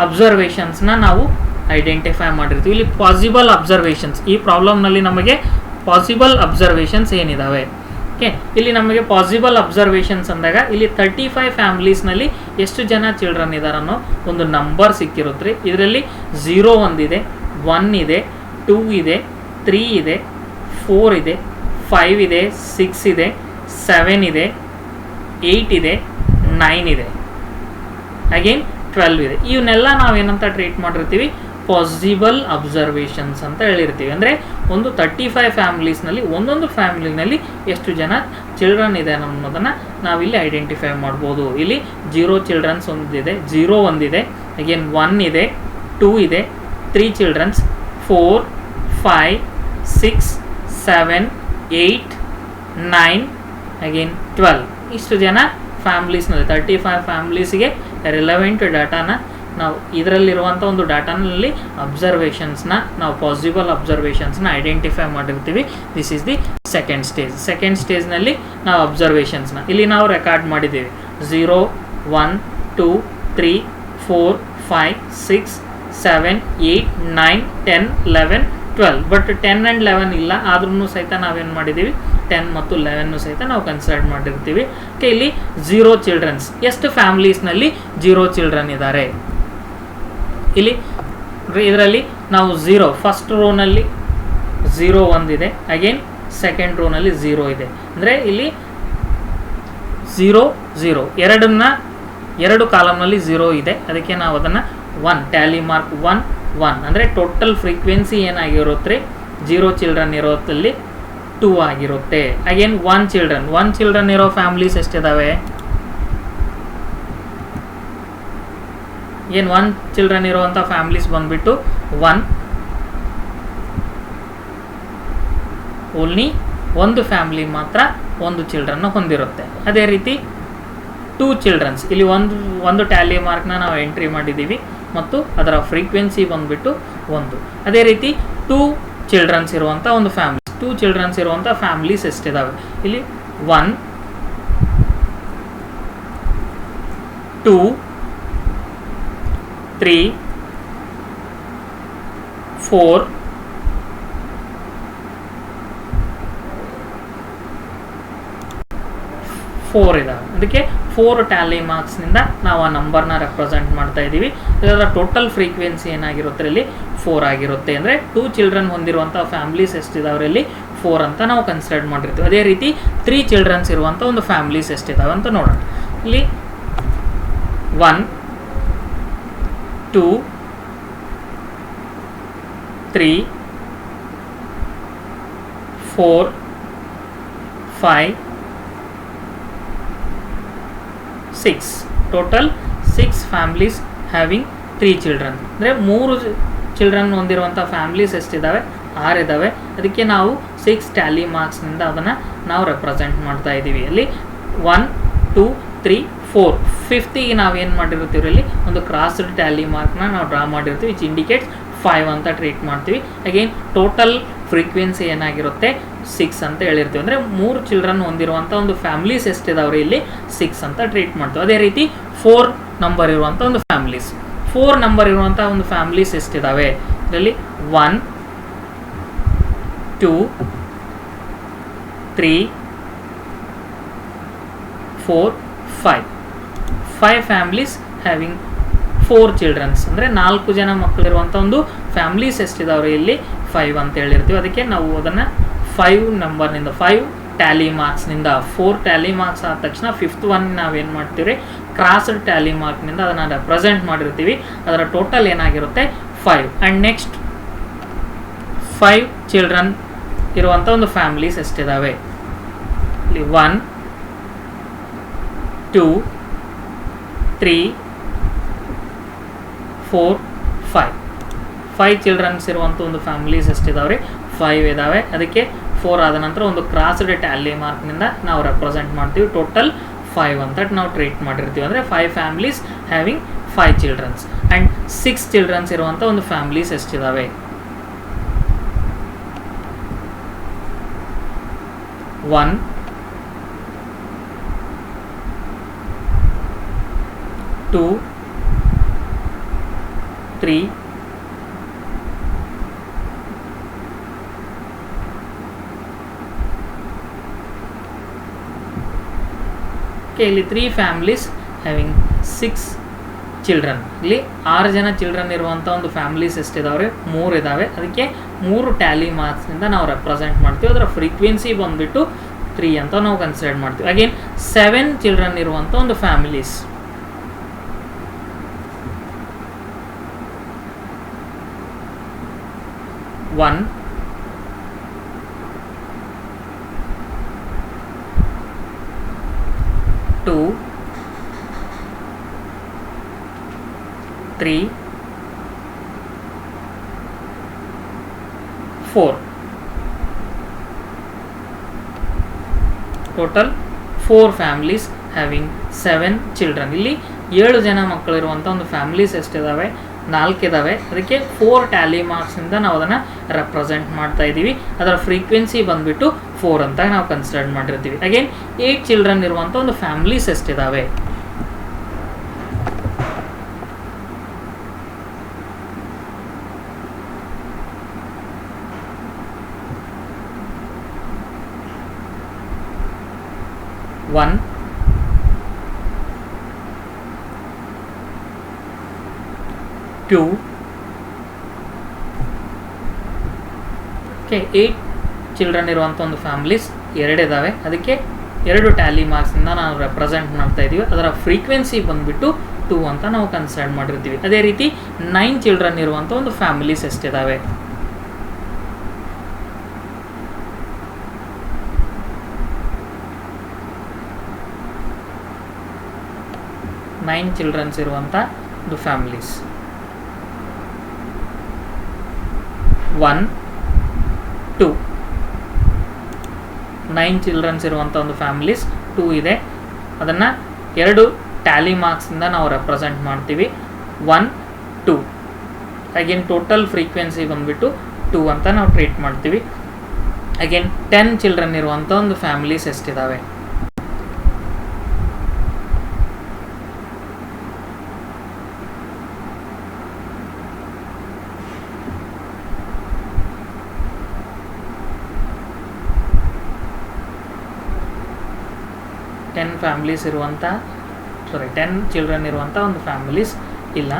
ಅಬ್ಸರ್ವೇಷನ್ಸ್ನ ನಾವು ಐಡೆಂಟಿಫೈ ಮಾಡಿರ್ತೀವಿ. ಇಲ್ಲಿ ಪಾಸಿಬಲ್ ಅಬ್ಸರ್ವೇಷನ್ಸ್, ಈ ಪ್ರಾಬ್ಲಮ್ನಲ್ಲಿ ನಮಗೆ ಪಾಸಿಬಲ್ ಅಬ್ಸರ್ವೇಷನ್ಸ್ ಏನಿದ್ದಾವೆ. ಓಕೆ, ಇಲ್ಲಿ ನಮಗೆ ಪಾಸಿಬಲ್ ಅಬ್ಸರ್ವೇಷನ್ಸ್ ಅಂದಾಗ ಇಲ್ಲಿ 35 ಫ್ಯಾಮಿಲೀಸ್ನಲ್ಲಿ ಎಷ್ಟು ಜನ ಚಿಲ್ಡ್ರನ್ ಇದ್ದಾರೆ ಅನ್ನೋ ಒಂದು ನಂಬರ್ ಸಿಕ್ಕಿರುತ್ತೆ. ಇದರಲ್ಲಿ 0 ಒಂದಿದೆ, 1 ಇದೆ, 2 ಇದೆ, 3 ಇದೆ, 4 ಇದೆ, 5 ಇದೆ, 6 ಇದೆ, 7 ಇದೆ, 8 ಇದೆ, 9 ಇದೆ, ಅಗೇನ್ 12 ಇದೆ. ಇವನ್ನೆಲ್ಲ ನಾವೇನಂತ ಟ್ರೀಟ್ ಮಾಡಿರ್ತೀವಿ, ಪಾಸಿಬಲ್ ಅಬ್ಸರ್ವೇಷನ್ಸ್ ಅಂತ ಹೇಳಿರ್ತೀವಿ. ಅಂದರೆ ಒಂದು 35 ಫ್ಯಾಮಿಲೀಸ್ನಲ್ಲಿ ಒಂದೊಂದು ಫ್ಯಾಮಿಲಿನಲ್ಲಿ ಎಷ್ಟು ಜನ ಚಿಲ್ಡ್ರನ್ ಇದೆ ಅನ್ನೋದನ್ನು ನಾವಿಲ್ಲಿ ಐಡೆಂಟಿಫೈ ಮಾಡ್ಬೋದು. ಇಲ್ಲಿ 0 ಚಿಲ್ಡ್ರನ್ಸ್ ಒಂದಿದೆ, 0 ಒಂದಿದೆ, ಅಗೇನ್ 1 ಇದೆ, 2 ಇದೆ, 3 ಚಿಲ್ಡ್ರನ್ಸ್, 4, 5, 6, 7, 8, 9, ಅಗೇನ್ 12. ಇಷ್ಟು ಜನ ಫ್ಯಾಮ್ಲೀಸ್ನಲ್ಲಿ 35 ಫ್ಯಾಮ್ಲೀಸ್ಗೆ ರಿಲೆವೆಂಟ್ ಡಾಟಾನ ನಾವು ಇದರಲ್ಲಿರುವಂಥ ಒಂದು ಡಾಟಾನಲ್ಲಿ ಅಬ್ಸರ್ವೇಷನ್ಸ್ನ ನಾವು ಪಾಸಿಬಲ್ ಅಬ್ಸರ್ವೇಷನ್ಸ್ನ ಐಡೆಂಟಿಫೈ ಮಾಡಿರ್ತೀವಿ. This is the second stage. Second ಸ್ಟೇಜ್ನಲ್ಲಿ ನಾವು ಅಬ್ಸರ್ವೇಷನ್ಸ್ನ ಇಲ್ಲಿ ನಾವು ರೆಕಾರ್ಡ್ ಮಾಡಿದ್ದೀವಿ. 0, 1, 2, 3, 4, 5, 6, 7, 8, 9, 10, 11, 12. ಬಟ್ 10 ಆ್ಯಂಡ್ 11 ಇಲ್ಲ, ಆದ್ರೂ ಸಹಿತ ನಾವೇನು ಮಾಡಿದ್ದೀವಿ, 10 ಮತ್ತು 11 ಸಹಿತ ನಾವು ಕನ್ಸಿಡರ್ ಮಾಡಿರ್ತೀವಿ. ಓಕೆ, ಇಲ್ಲಿ 0 ಚಿಲ್ಡ್ರನ್ಸ್, ಎಷ್ಟು ಫ್ಯಾಮಿಲೀಸ್ನಲ್ಲಿ 0 ಚಿಲ್ಡ್ರನ್ ಇದ್ದಾರೆ? ಇಲ್ಲಿ ಇದರಲ್ಲಿ ನಾವು 0 ಫಸ್ಟ್ ರೋನಲ್ಲಿ 0 ಒಂದಿದೆ, ಅಗೇನ್ ಸೆಕೆಂಡ್ ರೋನಲ್ಲಿ 0 ಇದೆ. ಅಂದರೆ ಇಲ್ಲಿ 0, 0 ಎರಡು ಕಾಲಮ್ನಲ್ಲಿ 0 ಇದೆ. ಅದಕ್ಕೆ ನಾವು ಅದನ್ನು 1 ಟ್ಯಾಲಿ ಮಾರ್ಕ್ 1, 1 ಅಂದರೆ ಟೋಟಲ್ ಫ್ರೀಕ್ವೆನ್ಸಿ ಏನಾಗಿರುತ್ತೆ, 0 ಚಿಲ್ಡ್ರನ್ ಇರೋದಲ್ಲಿ 2 ಆಗಿರುತ್ತೆ. ಅಗೇನ್ 1 ಚಿಲ್ಡ್ರನ್ ಇರೋ ಫ್ಯಾಮಿಲೀಸ್ ಎಷ್ಟಿದಾವೆ? ಏನು 1 ಚಿಲ್ಡ್ರನ್ ಇರುವಂಥ ಫ್ಯಾಮಿಲೀಸ್ ಬಂದ್ಬಿಟ್ಟು 1, ಓನ್ಲಿ ಒಂದು ಫ್ಯಾಮಿಲಿ ಮಾತ್ರ ಒಂದು ಚಿಲ್ಡ್ರನ್ನ ಹೊಂದಿರುತ್ತೆ. ಅದೇ ರೀತಿ 2 ಚಿಲ್ಡ್ರನ್ಸ್, ಇಲ್ಲಿ ಒಂದು ಟ್ಯಾಲಿ ಮಾರ್ಕ್ನ ನಾವು ಎಂಟ್ರಿ ಮಾಡಿದ್ದೀವಿ ಮತ್ತು ಅದರ ಫ್ರೀಕ್ವೆನ್ಸಿ ಬಂದ್ಬಿಟ್ಟು 1. ಅದೇ ರೀತಿ 2 ಚಿಲ್ಡ್ರನ್ಸ್ ಇರುವಂಥ ಒಂದು ಫ್ಯಾಮಿಲಿ, 2 ಚಿಲ್ಡ್ರನ್ಸ್ ಇರುವಂಥ ಫ್ಯಾಮಿಲೀಸ್ ಎಷ್ಟಿದಾವೆ? ಇಲ್ಲಿ 1, 2, 3, 4, 4 ಇದಾವೆ. ಅದಕ್ಕೆ 4 ಟ್ಯಾಲಿ ಮಾರ್ಕ್ಸ್ನಿಂದ ನಾವು ಆ ನಂಬರ್ನ ರೆಪ್ರೆಸೆಂಟ್ ಮಾಡ್ತಾ ಇದ್ದೀವಿ. ಇದರ ಟೋಟಲ್ ಫ್ರೀಕ್ವೆನ್ಸಿ ಏನಾಗಿರುತ್ತೆ, ಇಲ್ಲಿ 4 ಆಗಿರುತ್ತೆ. ಅಂದರೆ 2 ಚಿಲ್ಡ್ರನ್ ಹೊಂದಿರುವಂಥ ಫ್ಯಾಮಿಲೀಸ್ ಎಷ್ಟಿದಾವೆ, ಇಲ್ಲಿ 4 ಅಂತ ನಾವು ಕನ್ಸಿಡರ್ ಮಾಡಿರ್ತೀವಿ. ಅದೇ ರೀತಿ 3 ಚಿಲ್ಡ್ರನ್ಸ್ ಇರುವಂಥ ಒಂದು ಫ್ಯಾಮಿಲೀಸ್ ಎಷ್ಟಿದಾವೆ ಅಂತ ನೋಡೋಣ. ಇಲ್ಲಿ 1, 2, 3, 4, 5, 6. Total 6 families having 3 children. ಅಂದರೆ 3 ಚಿಲ್ಡ್ರನ್ ಹೊಂದಿರುವಂಥ ಫ್ಯಾಮಿಲೀಸ್ ಎಷ್ಟಿದ್ದಾವೆ, 6 ಇದ್ದಾವೆ. ಅದಕ್ಕೆ ನಾವು 6 ಟ್ಯಾಲಿ ಮಾರ್ಕ್ಸ್ನಿಂದ ಅದನ್ನು ನಾವು ರೆಪ್ರೆಸೆಂಟ್ ಮಾಡ್ತಾ ಇದ್ದೀವಿ. ಅಲ್ಲಿ 1, 2, 3, 4, 5ಗೆ ನಾವೇನು ಮಾಡಿರ್ತೀವಿ, ಇಲ್ಲಿ ಒಂದು ಕ್ರಾಸ್ಡ್ ಟ್ಯಾಲಿ ಮಾರ್ಕ್ನ ನಾವು ಡ್ರಾ ಮಾಡಿರ್ತೀವಿ, ವಿಚ್ ಇಂಡಿಕೇಟ್ಸ್ 5 ಅಂತ ಟ್ರೀಟ್ ಮಾಡ್ತೀವಿ. ಅಗೇನ್ ಟೋಟಲ್ ಫ್ರೀಕ್ವೆನ್ಸಿ ಏನಾಗಿರುತ್ತೆ, 6 ಅಂತ ಹೇಳಿರ್ತೀವಿ. ಅಂದರೆ 3 ಚಿಲ್ಡ್ರನ್ ಹೊಂದಿರುವಂಥ ಒಂದು ಫ್ಯಾಮಿಲೀಸ್ ಎಷ್ಟಿದಾವ್ರಿ, ಇಲ್ಲಿ 6 ಅಂತ ಟ್ರೀಟ್ ಮಾಡ್ತೀವಿ. ಅದೇ ರೀತಿ 4 ನಂಬರ್ ಇರುವಂಥ ಒಂದು ಫ್ಯಾಮಿಲೀಸ್, 4 ನಂಬರ್ ಇರುವಂಥ ಒಂದು ಫ್ಯಾಮಿಲೀಸ್ ಎಷ್ಟಿದಾವೆ, ಇದರಲ್ಲಿ 1, 2, 3, 4, 5 families having 4 ಚಿಲ್ಡ್ರನ್ಸ್ ಅಂದರೆ 4 ಜನ ಮಕ್ಕಳಿರುವಂಥ ಒಂದು ಫ್ಯಾಮಿಲೀಸ್ ಎಷ್ಟಿದಾವ್ರಿ ಇಲ್ಲಿ 5 ಅಂತ ಹೇಳಿರ್ತೀವಿ. ಅದಕ್ಕೆ ನಾವು ಅದನ್ನು 5 ನಂಬರ್ನಿಂದ 5 ಟ್ಯಾಲಿ ಮಾರ್ಕ್ಸ್ನಿಂದ 4 ಟ್ಯಾಲಿ ಮಾರ್ಕ್ಸ್ ಆದ ತಕ್ಷಣ 5th ಒನ್ ನಾವೇನು ಮಾಡ್ತೀವಿ ಕ್ರಾಸ್ಡ್ ಟ್ಯಾಲಿ ಮಾರ್ಕ್ನಿಂದ ಅದನ್ನು ರೆಪ್ರೆಸೆಂಟ್ ಮಾಡಿರ್ತೀವಿ. ಅದರ ಟೋಟಲ್ ಏನಾಗಿರುತ್ತೆ 5. ಆ್ಯಂಡ್ ನೆಕ್ಸ್ಟ್ 5 ಚಿಲ್ಡ್ರನ್ ಇರುವಂಥ ಒಂದು ಫ್ಯಾಮಿಲೀಸ್ ಎಷ್ಟಿದ್ದಾವೆ ಇಲ್ಲಿ 1, 2, 3, 4, 5 ಚಿಲ್ಡ್ರನ್ಸ್ ಇರುವಂಥ ಒಂದು ಫ್ಯಾಮಿಲೀಸ್ ಎಷ್ಟಿದಾವೆ 5 ಇದ್ದಾವೆ. ಅದಕ್ಕೆ 4 ಆದ ನಂತರ ಒಂದು ಕ್ರಾಸ್ಡ್ ಟ್ಯಾಲಿ ಮಾರ್ಕ್ನಿಂದ ನಾವು ರೆಪ್ರೆಸೆಂಟ್ ಮಾಡ್ತೀವಿ. ಟೋಟಲ್ 5 ಅಂತ ನಾವು ಟ್ರೀಟ್ ಮಾಡಿರ್ತೀವಿ. ಅಂದರೆ 5 families having 5 childrens. And 6 childrens ಇರುವಂಥ ಒಂದು ಫ್ಯಾಮಿಲೀಸ್ ಎಷ್ಟಿದ್ದಾವೆ 1, 2, 3, ಇಲ್ಲಿ 3 ಫ್ಯಾಮಿಲೀಸ್ ಹ್ಯಾವಿಂಗ್ 6 ಚಿಲ್ಡ್ರನ್. ಇಲ್ಲಿ 6 ಜನ ಚಿಲ್ಡ್ರನ್ ಇರುವಂಥ ಒಂದು ಫ್ಯಾಮಿಲೀಸ್ ಎಷ್ಟಿದಾವೆ 3 ಇದ್ದಾವೆ. ಅದಕ್ಕೆ 3 ಟ್ಯಾಲಿ ಮಾರ್ಕ್ಸ್ನಿಂದ ನಾವು ರೆಪ್ರೆಸೆಂಟ್ ಮಾಡ್ತೀವಿ. ಅದರ ಫ್ರೀಕ್ವೆನ್ಸಿ ಬಂದುಬಿಟ್ಟು 3 ಅಂತ ನಾವು ಕನ್ಸಿಡರ್ ಮಾಡ್ತೀವಿ. ಅಗೇನ್ 7 ಚಿಲ್ಡ್ರನ್ ಇರುವಂಥ ಒಂದು families 1, 2, 3, 4. Total 4 families having 7 children. ಇಲ್ಲಿ 7 ಜನ ಮಕ್ಕಳಿರುವಂಥ ಒಂದು ಫ್ಯಾಮಿಲೀಸ್ ಎಷ್ಟಿದ್ದಾವೆ 4 ಇದ್ದಾವೆ. ಅದಕ್ಕೆ 4 ಟ್ಯಾಲಿ ಮಾರ್ಕ್ಸ್ನಿಂದ ನಾವು ಅದನ್ನು ರೆಪ್ರೆಸೆಂಟ್ ಮಾಡ್ತಾ ಇದ್ದೀವಿ. ಅದರ ಫ್ರೀಕ್ವೆನ್ಸಿ ಬಂದುಬಿಟ್ಟು 4 ಅಂತ ನಾವು ಕನ್ಸಿಡರ್ ಮಾಡಿರ್ತೀವಿ. ಅಗೇನ್ 8 ಚಿಲ್ಡ್ರನ್ ಇರುವಂಥ ಒಂದು ಫ್ಯಾಮಿಲೀಸ್ ಎಷ್ಟಿದ್ದಾವೆ 1, 2, 8 ಚಿಲ್ಡ್ರನ್ ಇರುವಂಥ ಒಂದು ಫ್ಯಾಮಿಲೀಸ್ 2 ಇದ್ದಾವೆ. ಅದಕ್ಕೆ 2 ಟ್ಯಾಲಿ ಮಾರ್ಕ್ಸ್ನಿಂದ ನಾವು ರೆಪ್ರೆಸೆಂಟ್ ಮಾಡ್ತಾ ಇದ್ದೀವಿ. ಅದರ ಫ್ರೀಕ್ವೆನ್ಸಿ ಬಂದುಬಿಟ್ಟು 2 ಅಂತ ನಾವು ಕನ್ಸಿಡರ್ ಮಾಡಿರ್ತೀವಿ. ಅದೇ ರೀತಿ 9 ಚಿಲ್ಡ್ರನ್ ಇರುವಂಥ ಒಂದು ಫ್ಯಾಮಿಲೀಸ್ ಎಷ್ಟಿದ್ದಾವೆ 9 ಚಿಲ್ಡ್ರನ್ಸ್ ಇರುವಂಥ ಒಂದು ಫ್ಯಾಮಿಲೀಸ್ 1, 2. 9 ಚಿಲ್ಡ್ರನ್ಸ್ ಇರುವಂಥ ಒಂದು ಫ್ಯಾಮಿಲೀಸ್ 2 ಇದೆ. ಅದನ್ನು 2 ಟ್ಯಾಲಿ ಮಾರ್ಕ್ಸಿಂದ ನಾವು ರೆಪ್ರೆಸೆಂಟ್ ಮಾಡ್ತೀವಿ 1, 2. ಅಗೇನ್ ಟೋಟಲ್ ಫ್ರೀಕ್ವೆನ್ಸಿ ಬಂದುಬಿಟ್ಟು 2 ಅಂತ ನಾವು ಟ್ರೀಟ್ ಮಾಡ್ತೀವಿ. ಅಗೇನ್ 10 ಚಿಲ್ಡ್ರನ್ ಇರುವಂಥ ಒಂದು ಫ್ಯಾಮಿಲೀಸ್ ಎಷ್ಟಿದ್ದಾವೆ 10 ಫ್ಯಾಮಿಲೀಸ್ ಇರುವಂಥ 10 ಚಿಲ್ಡ್ರನ್ ಇರುವಂಥ ಒಂದು ಫ್ಯಾಮಿಲೀಸ್ ಇಲ್ಲ.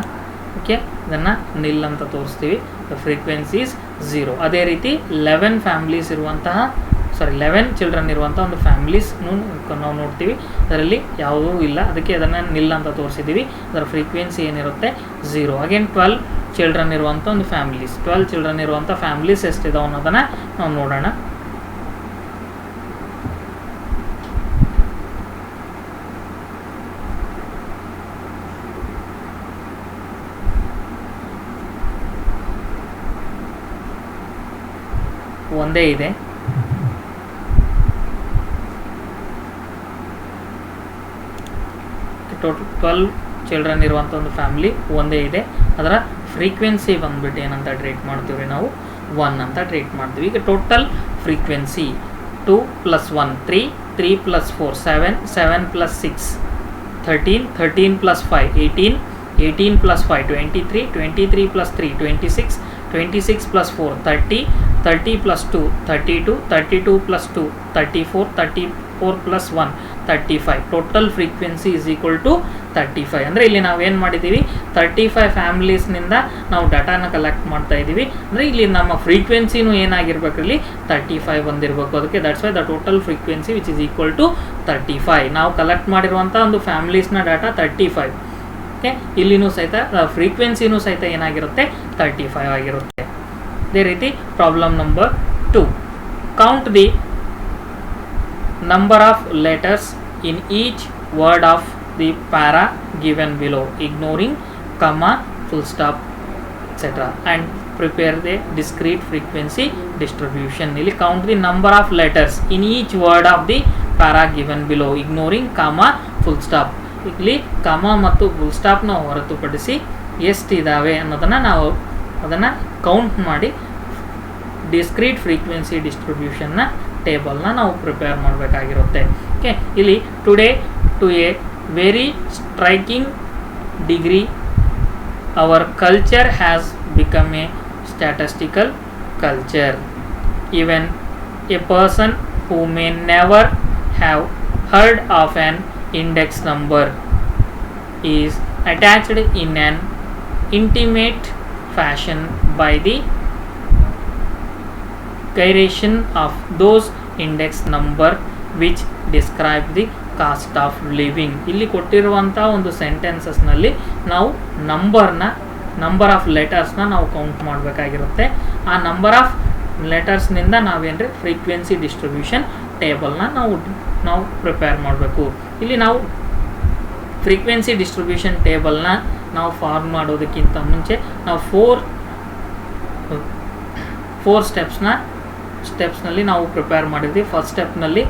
ಓಕೆ, ಇದನ್ನು ನಿಲ್ ಅಂತ ತೋರಿಸ್ತೀವಿ. The frequencies 0. ಅದೇ ರೀತಿ 11 ಫ್ಯಾಮಿಲೀಸ್ ಇರುವಂತಹ 11 ಚಿಲ್ಡ್ರನ್ ಇರುವಂಥ ಒಂದು ಫ್ಯಾಮಿಲೀಸ್ ನಾವು ನೋಡ್ತೀವಿ. ಅದರಲ್ಲಿ ಯಾವುದೂ ಇಲ್ಲ, ಅದಕ್ಕೆ ಅದನ್ನು ನಿಲ್ ಅಂತ ತೋರಿಸಿದ್ದೀವಿ. ಅದರ ಫ್ರೀಕ್ವೆನ್ಸಿ ಏನಿರುತ್ತೆ 0. ಅಗೇನ್ 12 ಚಿಲ್ಡ್ರನ್ ಇರುವಂಥ ಒಂದು ಫ್ಯಾಮಿಲೀಸ್ 12 ಚಿಲ್ಡ್ರನ್ ಇರುವಂಥ ಫ್ಯಾಮಿಲೀಸ್ ಎಷ್ಟಿದಾವೆ ಅನ್ನೋದನ್ನು ನಾವು ನೋಡೋಣ. ಒಂದೇ ಇದೆ. ಟೋಟಲ್ 12 ಚಿಲ್ಡ್ರನ್ ಇರುವಂಥ ಒಂದು ಫ್ಯಾಮಿಲಿ ಒಂದೇ ಇದೆ. ಅದರ ಫ್ರೀಕ್ವೆನ್ಸಿ ಬಂದ್ಬಿಟ್ಟು ಏನಂತ ಟ್ರೀಟ್ ಮಾಡ್ತೀವಿ ನಾವು 1 ಅಂತ ಟ್ರೀಟ್ ಮಾಡ್ತೀವಿ. ಈಗ total frequency 2 + 1 3, 3 + 4 7, 7 + 6 13, 13 + 5 18, 18 + 5 23, 23 + 3 26, 26 + 4 30, 30 + 2 32, 32 + 2 34, 34 + 1 35. Total frequency is equal to 35. ಅಂದರೆ ಇಲ್ಲಿ ನಾವೇನು ಮಾಡಿದ್ದೀವಿ, 35 ಫ್ಯಾಮಿಲೀಸ್ನಿಂದ ನಾವು ಡಾಟಾನ ಕಲೆಕ್ಟ್ ಮಾಡ್ತಾ ಇದ್ದೀವಿ. ಅಂದರೆ ಇಲ್ಲಿ ನಮ್ಮ ಫ್ರೀಕ್ವೆನ್ಸಿನೂ ಏನಾಗಿರ್ಬೇಕು, ಇಲ್ಲಿ 35 ಬಂದಿರಬೇಕು. ಅದಕ್ಕೆ that's why the total frequency which is equal to 35. ನಾವು ಕಲೆಕ್ಟ್ ಮಾಡಿರುವಂಥ ಒಂದು ಫ್ಯಾಮಿಲೀಸ್ನ ಡಾಟಾ 35. ಓಕೆ, ಇಲ್ಲಿನೂ ಸಹಿತ ಫ್ರೀಕ್ವೆನ್ಸಿನೂ ಸಹಿತ ಏನಾಗಿರುತ್ತೆ, 35 ಆಗಿರುತ್ತೆ. ಅದೇ ರೀತಿ problem number 2. Count the number of letters in each word of the para given below, ignoring comma, full stop, etc. and prepare the discrete frequency distribution. ಇಲ್ಲಿ count the number of letters in each word of the para given below, ignoring comma, full stop. ಇಲ್ಲಿ comma ಮತ್ತು full stop ನ ಹೊರತುಪಡಿಸಿ ಎಷ್ಟಿದಾವೆ ಅನ್ನೋದನ್ನು ನಾವು ಅದನ್ನು count ಮಾಡಿ discrete frequency ಡಿಸ್ಟ್ರಿಬ್ಯೂಷನ್ನ ಟೇಬಲ್ನ ನಾವು ಪ್ರಿಪೇರ್ ಮಾಡಬೇಕಾಗಿರುತ್ತೆ. ಓಕೆ, ಇಲ್ಲಿ today to a very striking degree our culture has become a statistical culture. Even a person who may never have heard of an index number is attached in an intimate fashion by the gyration of those index number which describe the cost of living. ಇಲ್ಲಿ ಕೊಟ್ಟಿರುವಂಥ ಒಂದು ಸೆಂಟೆನ್ಸಸ್ನಲ್ಲಿ ನಾವು number of ಲೆಟರ್ಸ್ನ ನಾವು count ಮಾಡಬೇಕಾಗಿರುತ್ತೆ. ಆ number of ಲೆಟರ್ಸ್ನಿಂದ ನಾವೇನ್ರಿ frequency distribution ಟೇಬಲ್ನ ನಾವು prepare ಮಾಡಬೇಕು. ಇಲ್ಲಿ ನಾವು ಫ್ರೀಕ್ವೆನ್ಸಿ ಡಿಸ್ಟ್ರಿಬ್ಯೂಷನ್ ಟೇಬಲ್ನ ನಾವು ಫಾರ್ಮ್ ಮಾಡೋದಕ್ಕಿಂತ ಮುಂಚೆ ನಾವು ಫೋರ್ ಸ್ಟೆಪ್ಸ್ನಲ್ಲಿ ನಾವು ಪ್ರಿಪೇರ್ ಮಾಡಿದ್ವಿ. ಫಸ್ಟ್ ಸ್ಟೆಪ್ನಲ್ಲಿ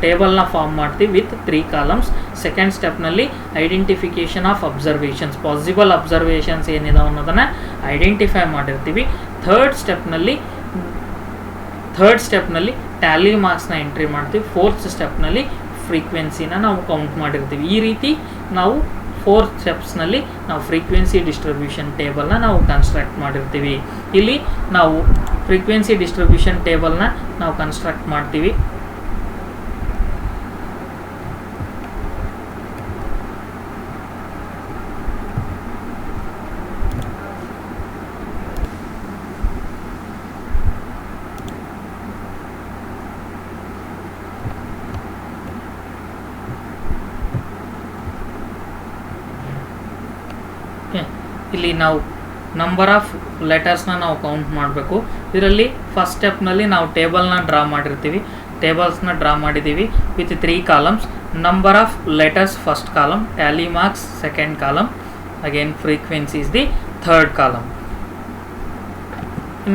ಟೇಬಲ್ನ ಫಾರ್ಮ್ ಮಾಡ್ತೀವಿ ವಿತ್ 3 ಕಾಲಮ್ಸ್. ಸೆಕೆಂಡ್ ಸ್ಟೆಪ್ನಲ್ಲಿ identification of observations, possible observations ಏನಿದಾವೆ ಅನ್ನೋದನ್ನು ಐಡೆಂಟಿಫೈ ಮಾಡಿರ್ತೀವಿ. ಥರ್ಡ್ ಸ್ಟೆಪ್ನಲ್ಲಿ ಟ್ಯಾಲಿ ಮಾರ್ಕ್ಸ್ನ ಎಂಟ್ರಿ ಮಾಡ್ತೀವಿ. ಫೋರ್ತ್ ಸ್ಟೆಪ್ನಲ್ಲಿ ಫ್ರೀಕ್ವೆನ್ಸಿನ ನಾವು ಕೌಂಟ್ ಮಾಡಿರ್ತೀವಿ. ಈ ರೀತಿ ನಾವು 4 ಸ್ಟೆಪ್ಸ್ನಲ್ಲಿ ನಾವು ಫ್ರೀಕ್ವೆನ್ಸಿ ಡಿಸ್ಟ್ರಿಬ್ಯೂಷನ್ ಟೇಬಲ್ನ ನಾವು ಕನ್ಸ್ಟ್ರಕ್ಟ್ ಮಾಡಿರ್ತೀವಿ. ಇಲ್ಲಿ ನಾವು ಫ್ರೀಕ್ವೆನ್ಸಿ ಡಿಸ್ಟ್ರಿಬ್ಯೂಷನ್ ಟೇಬಲ್ನ ನಾವು ಕನ್ಸ್ಟ್ರಕ್ಟ್ ಮಾಡ್ತೀವಿ. ಇಲ್ಲಿ ನಾವು ನಂಬರ್ ಆಫ್ ಲೆಟರ್ಸ್ನ ನಾವು ಕೌಂಟ್ ಮಾಡಬೇಕು. ಇದರಲ್ಲಿ ಫಸ್ಟ್ ಸ್ಟೆಪ್ನಲ್ಲಿ ನಾವು ಟೇಬಲ್ನ ಡ್ರಾ ಮಾಡಿದ್ದೀವಿ with 3 columns. Number of letters first column, Tally marks second column, again frequency is the third column.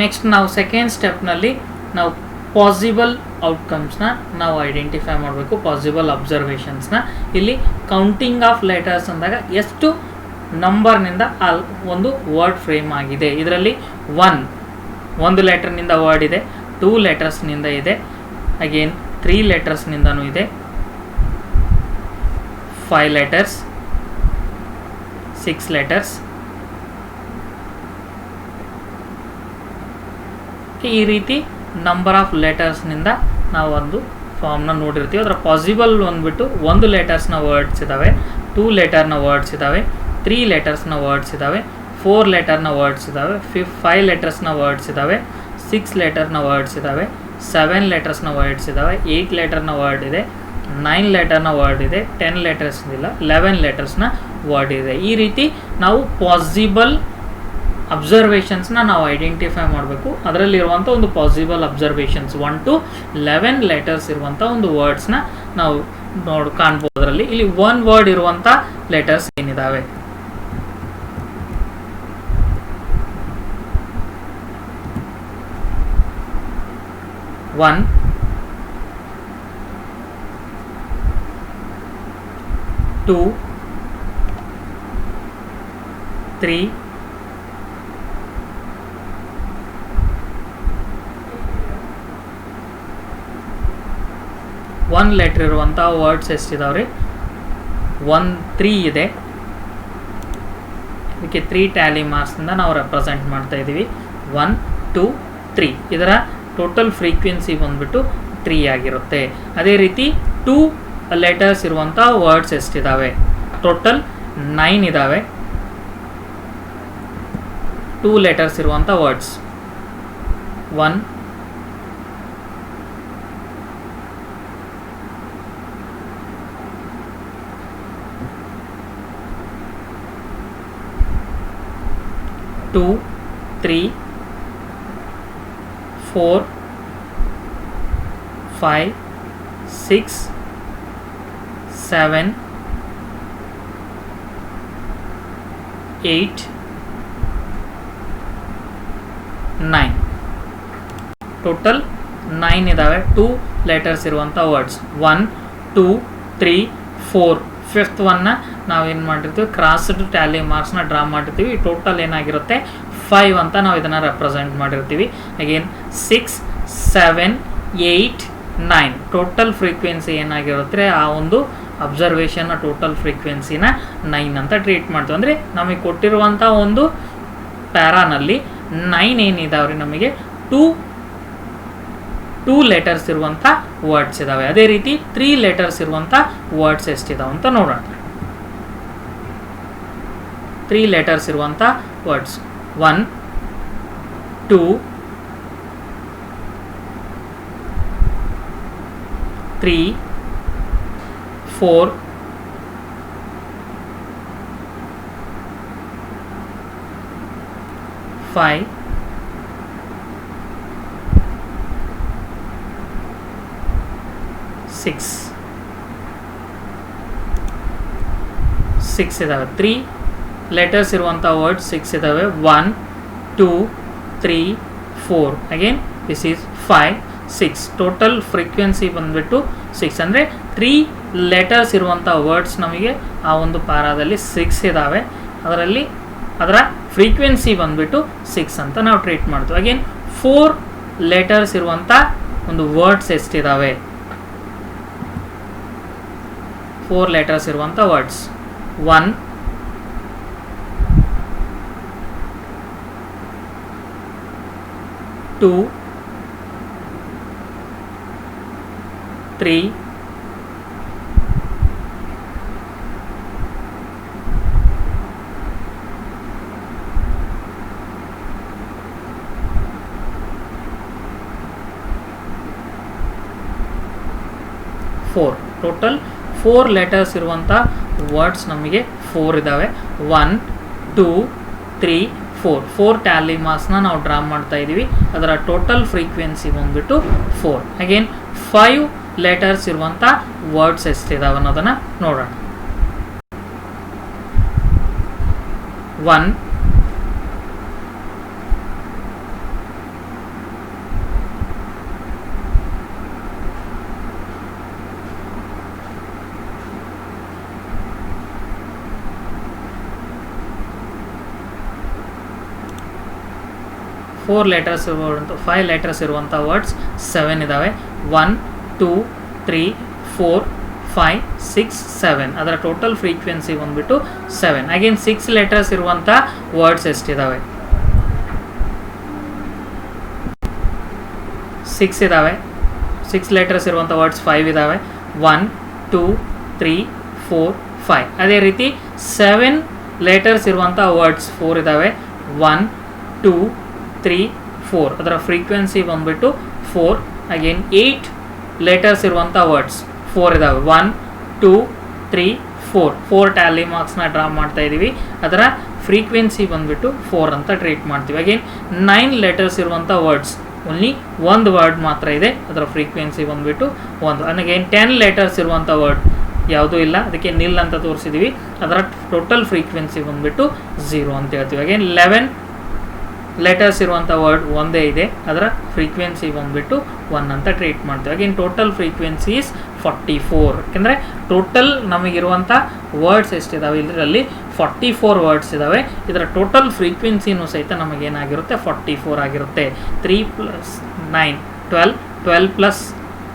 Next ನಾವು ಸೆಕೆಂಡ್ ಸ್ಟೆಪ್ನಲ್ಲಿ ನಾವು ಪಾಸಿಬಲ್ ಔಟ್ಕಮ್ಸ್ನ ನಾವು ಐಡೆಂಟಿಫೈ ಮಾಡಬೇಕು, ಪಾಸಿಬಲ್ ಅಬ್ಸರ್ವೇಷನ್ಸ್ನ. ಇಲ್ಲಿ ಕೌಂಟಿಂಗ್ ಆಫ್ ಲೆಟರ್ಸ್ ಅಂದಾಗ ಎಷ್ಟು ನಂಬರ್ನಿಂದ ಒಂದು ವರ್ಡ್ ಫ್ರೇಮ್ ಆಗಿದೆ. ಇದರಲ್ಲಿ ಒಂದು ಲೆಟರ್ನಿಂದ ವರ್ಡ್ ಇದೆ, 2 ಲೆಟರ್ಸ್ನಿಂದ ಇದೆ, ಅಗೇನ್ 3 ಲೆಟರ್ಸ್ನಿಂದನೂ ಇದೆ, 5 ಲೆಟರ್ಸ್, 6 ಲೆಟರ್ಸ್. ಈ ರೀತಿ ನಂಬರ್ ಆಫ್ ಲೆಟರ್ಸ್ನಿಂದ ನಾವು ಒಂದು ಫಾರ್ಮ್ನ ನೋಡಿರ್ತೀವಿ. ಅದರ ಪಾಸಿಬಲ್ ಅಂದ್ಬಿಟ್ಟು 1 ಲೆಟರ್ಸ್ನ ವರ್ಡ್ಸ್ ಇದ್ದಾವೆ, 2 ಲೆಟರ್ನ ವರ್ಡ್ಸ್ ಇದ್ದಾವೆ, 3 ಲೆಟರ್ಸ್ನ ವರ್ಡ್ಸ್ ಇದ್ದಾವೆ, 4 ಲೆಟರ್ನ ವರ್ಡ್ಸ್ ಇದ್ದಾವೆ, 5 ಲೆಟರ್ಸ್ನ ವರ್ಡ್ಸ್ ಇದ್ದಾವೆ, 6 ಲೆಟರ್ನ ವರ್ಡ್ಸ್ ಇದ್ದಾವೆ, 7 ಲೆಟರ್ಸ್ನ ವರ್ಡ್ಸ್ ಇದ್ದಾವೆ, 8 ಲೆಟರ್ನ ವರ್ಡ್ ಇದೆ, 9 ಲೆಟರ್ನ ವರ್ಡ್ ಇದೆ, 10 ಲೆಟರ್ಸ್ ಇಲ್ಲ, 11 ಲೆಟರ್ಸ್ನ ವರ್ಡ್ ಇದೆ. ಈ ರೀತಿ ನಾವು ಪಾಸಿಬಲ್ ಅಬ್ಸರ್ವೇಷನ್ಸ್ನ ನಾವು ಐಡೆಂಟಿಫೈ ಮಾಡಬೇಕು. ಅದರಲ್ಲಿರುವಂಥ ಒಂದು ಪಾಸಿಬಲ್ ಅಬ್ಸರ್ವೇಷನ್ಸ್ 1 to 11 ಲೆಟರ್ಸ್ ಇರುವಂಥ ಒಂದು ವರ್ಡ್ಸ್ನ ನಾವು ಕಾಣ್ಬೋದು. ಅದರಲ್ಲಿ ಇಲ್ಲಿ 1 ವರ್ಡ್ ಇರುವಂಥ ಲೆಟರ್ಸ್ ಏನಿದ್ದಾವೆ, 1, 2, 3, 1 ಲೆಟರ್ ಇರುವಂಥ ವರ್ಡ್ಸ್ ಎಷ್ಟಿದಾವ್ರಿ, 3 ಇದೆ. ಇದಕ್ಕೆ 3 ಟ್ಯಾಲಿ ಮಾರ್ಕ್ಸ್ನಿಂದ ನಾವು ರೆಪ್ರೆಸೆಂಟ್ ಮಾಡ್ತಾ ಇದ್ದೀವಿ. 1, 2, 3 ಇದರ ಟೋಟಲ್ ಫ್ರೀಕ್ವೆನ್ಸಿ ಬಂದ್ಬಿಟ್ಟು 3 ಆಗಿರುತ್ತೆ. ಅದೇ ರೀತಿ 2 ಲೆಟರ್ಸ್ ಇರುವಂಥ ವರ್ಡ್ಸ್ ಎಷ್ಟಿದ್ದಾವೆ? ಟೋಟಲ್ 9 ಇದ್ದಾವೆ. 2 ಲೆಟರ್ಸ್ ಇರುವಂಥ ವರ್ಡ್ಸ್. 1 2 3 4 5 6 7 8 9. ಟೋಟಲ್ 9 ಇದ್ದಾವೆ. 2 ಲೆಟರ್ಸ್ ಇರುವಂಥ ವರ್ಡ್ಸ್. 1 2 3 4. ಫಿಫ್ತ್ ಒನ್ನ ನಾವೇನು ಮಾಡಿರ್ತೀವಿ, ಕ್ರಾಸ್ಡ್ ಟ್ಯಾಲಿ ಮಾರ್ಕ್ಸ್ನ ಡ್ರಾ ಮಾಡಿರ್ತೀವಿ. ಟೋಟಲ್ ಏನಾಗಿರುತ್ತೆ 5 ಅಂತ ನಾವು ಇದನ್ನು ರೆಪ್ರೆಸೆಂಟ್ ಮಾಡಿರ್ತೀವಿ. ಅಗೇನ್ 6 7 8 9 ಟೋಟಲ್ ಫ್ರೀಕ್ವೆನ್ಸಿ ಏನಾಗಿರುತ್ತೆ, ಆ ಒಂದು ಅಬ್ಸರ್ವೇಷನ್ನ ಟೋಟಲ್ ಫ್ರೀಕ್ವೆನ್ಸಿನ 9 ಅಂತ ಟ್ರೀಟ್ ಮಾಡ್ತೀವಿ. ಅಂದರೆ ನಮಗೆ ಕೊಟ್ಟಿರುವಂಥ ಒಂದು ಪ್ಯಾರಾನಲ್ಲಿ 9 ಏನಿದಾವ್ರಿ, ನಮಗೆ 2 ಲೆಟರ್ಸ್ ಇರುವಂಥ ವರ್ಡ್ಸ್ ಇದ್ದಾವೆ. ಅದೇ ರೀತಿ 3 ಲೆಟರ್ಸ್ ಇರುವಂಥ ವರ್ಡ್ಸ್ ಎಷ್ಟಿದಾವೆ ಅಂತ ನೋಡೋಣ. 3 ಲೆಟರ್ಸ್ ಇರುವಂಥ ವರ್ಡ್ಸ್. 1 2 3 4 5 6 ಇದಾವೆ. 3 ಲೆಟರ್ಸ್ ಇರುವಂಥ ವರ್ಡ್ಸ್ 6 ಇದಾವೆ. 1 2 3 4. Again this is 5 6. Total frequency ಬಂದ್ಬಿಟ್ಟು 6. ಅಂದರೆ 3 ಲೆಟರ್ಸ್ ಇರುವಂಥ ವರ್ಡ್ಸ್ ನಮಗೆ ಆ ಒಂದು ಪ್ಯಾರಾದಲ್ಲಿ 6 ಇದ್ದಾವೆ. ಅದರ ಫ್ರೀಕ್ವೆನ್ಸಿ ಬಂದ್ಬಿಟ್ಟು 6 ಅಂತ ನಾವು ಟ್ರೀಟ್ ಮಾಡ್ತೀವಿ. ಅಗೇನ್ 4 ಲೆಟರ್ಸ್ ಇರುವಂಥ ಒಂದು ವರ್ಡ್ಸ್ ಎಷ್ಟಿದ್ದಾವೆ? 4 ಲೆಟರ್ಸ್ ಇರುವಂಥ ವರ್ಡ್ಸ್. 1 2 3 4. ಟೋಟಲ್ 4 ಲೆಟರ್ಸ್ ಇರುವಂಥ ವರ್ಡ್ಸ್ ನಮಗೆ 4 ಇದ್ದಾವೆ. 1 2 3 4. 4 ಟ್ಯಾಲಿ ಮಾರ್ಕ್ಸ್ನ ನಾವು ಡ್ರಾ ಮಾಡ್ತಾ ಇದ್ದೀವಿ. ಅದರ ಟೋಟಲ್ ಫ್ರೀಕ್ವೆನ್ಸಿ ಬಂದ್ಬಿಟ್ಟು 4. ಅಗೇನ್ 5 ಲೆಟರ್ಸ್ ಇರುವಂಥ ವರ್ಡ್ಸ್ ಎಷ್ಟಿದಾವೆ ಅನ್ನೋದನ್ನು ನೋಡೋಣ. 1 4 ಲೆಟರ್ಸ್ 5 ಲೆಟರ್ಸ್ ಇರುವಂಥ ವರ್ಡ್ಸ್ 7 ಇದ್ದಾವೆ. 1 2 3 4 5 6 7. ಅದರ ಟೋಟಲ್ ಫ್ರೀಕ್ವೆನ್ಸಿ ಬಂದ್ಬಿಟ್ಟು 7. ಅಗೇನ್ 6 ಲೆಟರ್ಸ್ ಇರುವಂಥ ವರ್ಡ್ಸ್ ಎಷ್ಟಿದ್ದಾವೆ? 6 ಇದ್ದಾವೆ. 6 ಲೆಟರ್ಸ್ ಇರುವಂಥ ವರ್ಡ್ಸ್ 5 ಇದ್ದಾವೆ. 1 2 3 4 5. ಅದೇ ರೀತಿ 7 ಲೆಟರ್ಸ್ ಇರುವಂಥ ವರ್ಡ್ಸ್ 4 ಇದ್ದಾವೆ. 1 2 3 4. ಅದರ ಫ್ರೀಕ್ವೆನ್ಸಿ ಬಂದ್ಬಿಟ್ಟು 4. ಅಗೇನ್ 8 ಲೆಟರ್ಸ್ ಇರುವಂಥ ವರ್ಡ್ಸ್ 4 ಇದ್ದಾವೆ. 1 2 3 4. 4 ಟ್ಯಾಲಿ ಮಾರ್ಕ್ಸ್ನ ಡ್ರಾ ಮಾಡ್ತಾ ಇದ್ದೀವಿ. ಅದರ ಫ್ರೀಕ್ವೆನ್ಸಿ ಬಂದ್ಬಿಟ್ಟು 4 ಅಂತ ಟ್ರೀಟ್ ಮಾಡ್ತೀವಿ. ಅಗೇನ್ 9 ಲೆಟರ್ಸ್ ಇರುವಂಥ ವರ್ಡ್ಸ್, ಓನ್ಲಿ ಒಂದು ವರ್ಡ್ ಮಾತ್ರ ಇದೆ, ಅದರ ಫ್ರೀಕ್ವೆನ್ಸಿ ಬಂದ್ಬಿಟ್ಟು 1. ಅಗೇನ್ 10 ಲೆಟರ್ಸ್ ಇರುವಂಥ ವರ್ಡ್ ಯಾವುದೂ ಇಲ್ಲ, ಅದಕ್ಕೆ ನಿಲ್ ಅಂತ ತೋರಿಸಿದ್ದೀವಿ. ಅದರ ಟೋಟಲ್ ಫ್ರೀಕ್ವೆನ್ಸಿ ಬಂದ್ಬಿಟ್ಟು 0 ಅಂತ ಹೇಳ್ತೀವಿ. ಅಗೇನ್ 11 ಲೆಟರ್ಸ್ ಇರುವಂಥ ವರ್ಡ್ ಒಂದೇ ಇದೆ, ಅದರ ಫ್ರೀಕ್ವೆನ್ಸಿ ಬಂದ್ಬಿಟ್ಟು 1 ಅಂತ ಟ್ರೀಟ್ ಮಾಡ್ತೀವಿ. Again total frequency is 44. ಯಾಕೆಂದರೆ ಟೋಟಲ್ ನಮಗಿರುವಂಥ ವರ್ಡ್ಸ್ ಎಷ್ಟಿದಾವೆ, ಇದರಲ್ಲಿ 44 ವರ್ಡ್ಸ್ ಇದ್ದಾವೆ. ಇದರ ಟೋಟಲ್ ಫ್ರೀಕ್ವೆನ್ಸಿನೂ ಸಹಿತ ನಮಗೇನಾಗಿರುತ್ತೆ 44 ಆಗಿರುತ್ತೆ. 3 + 9 12 12 +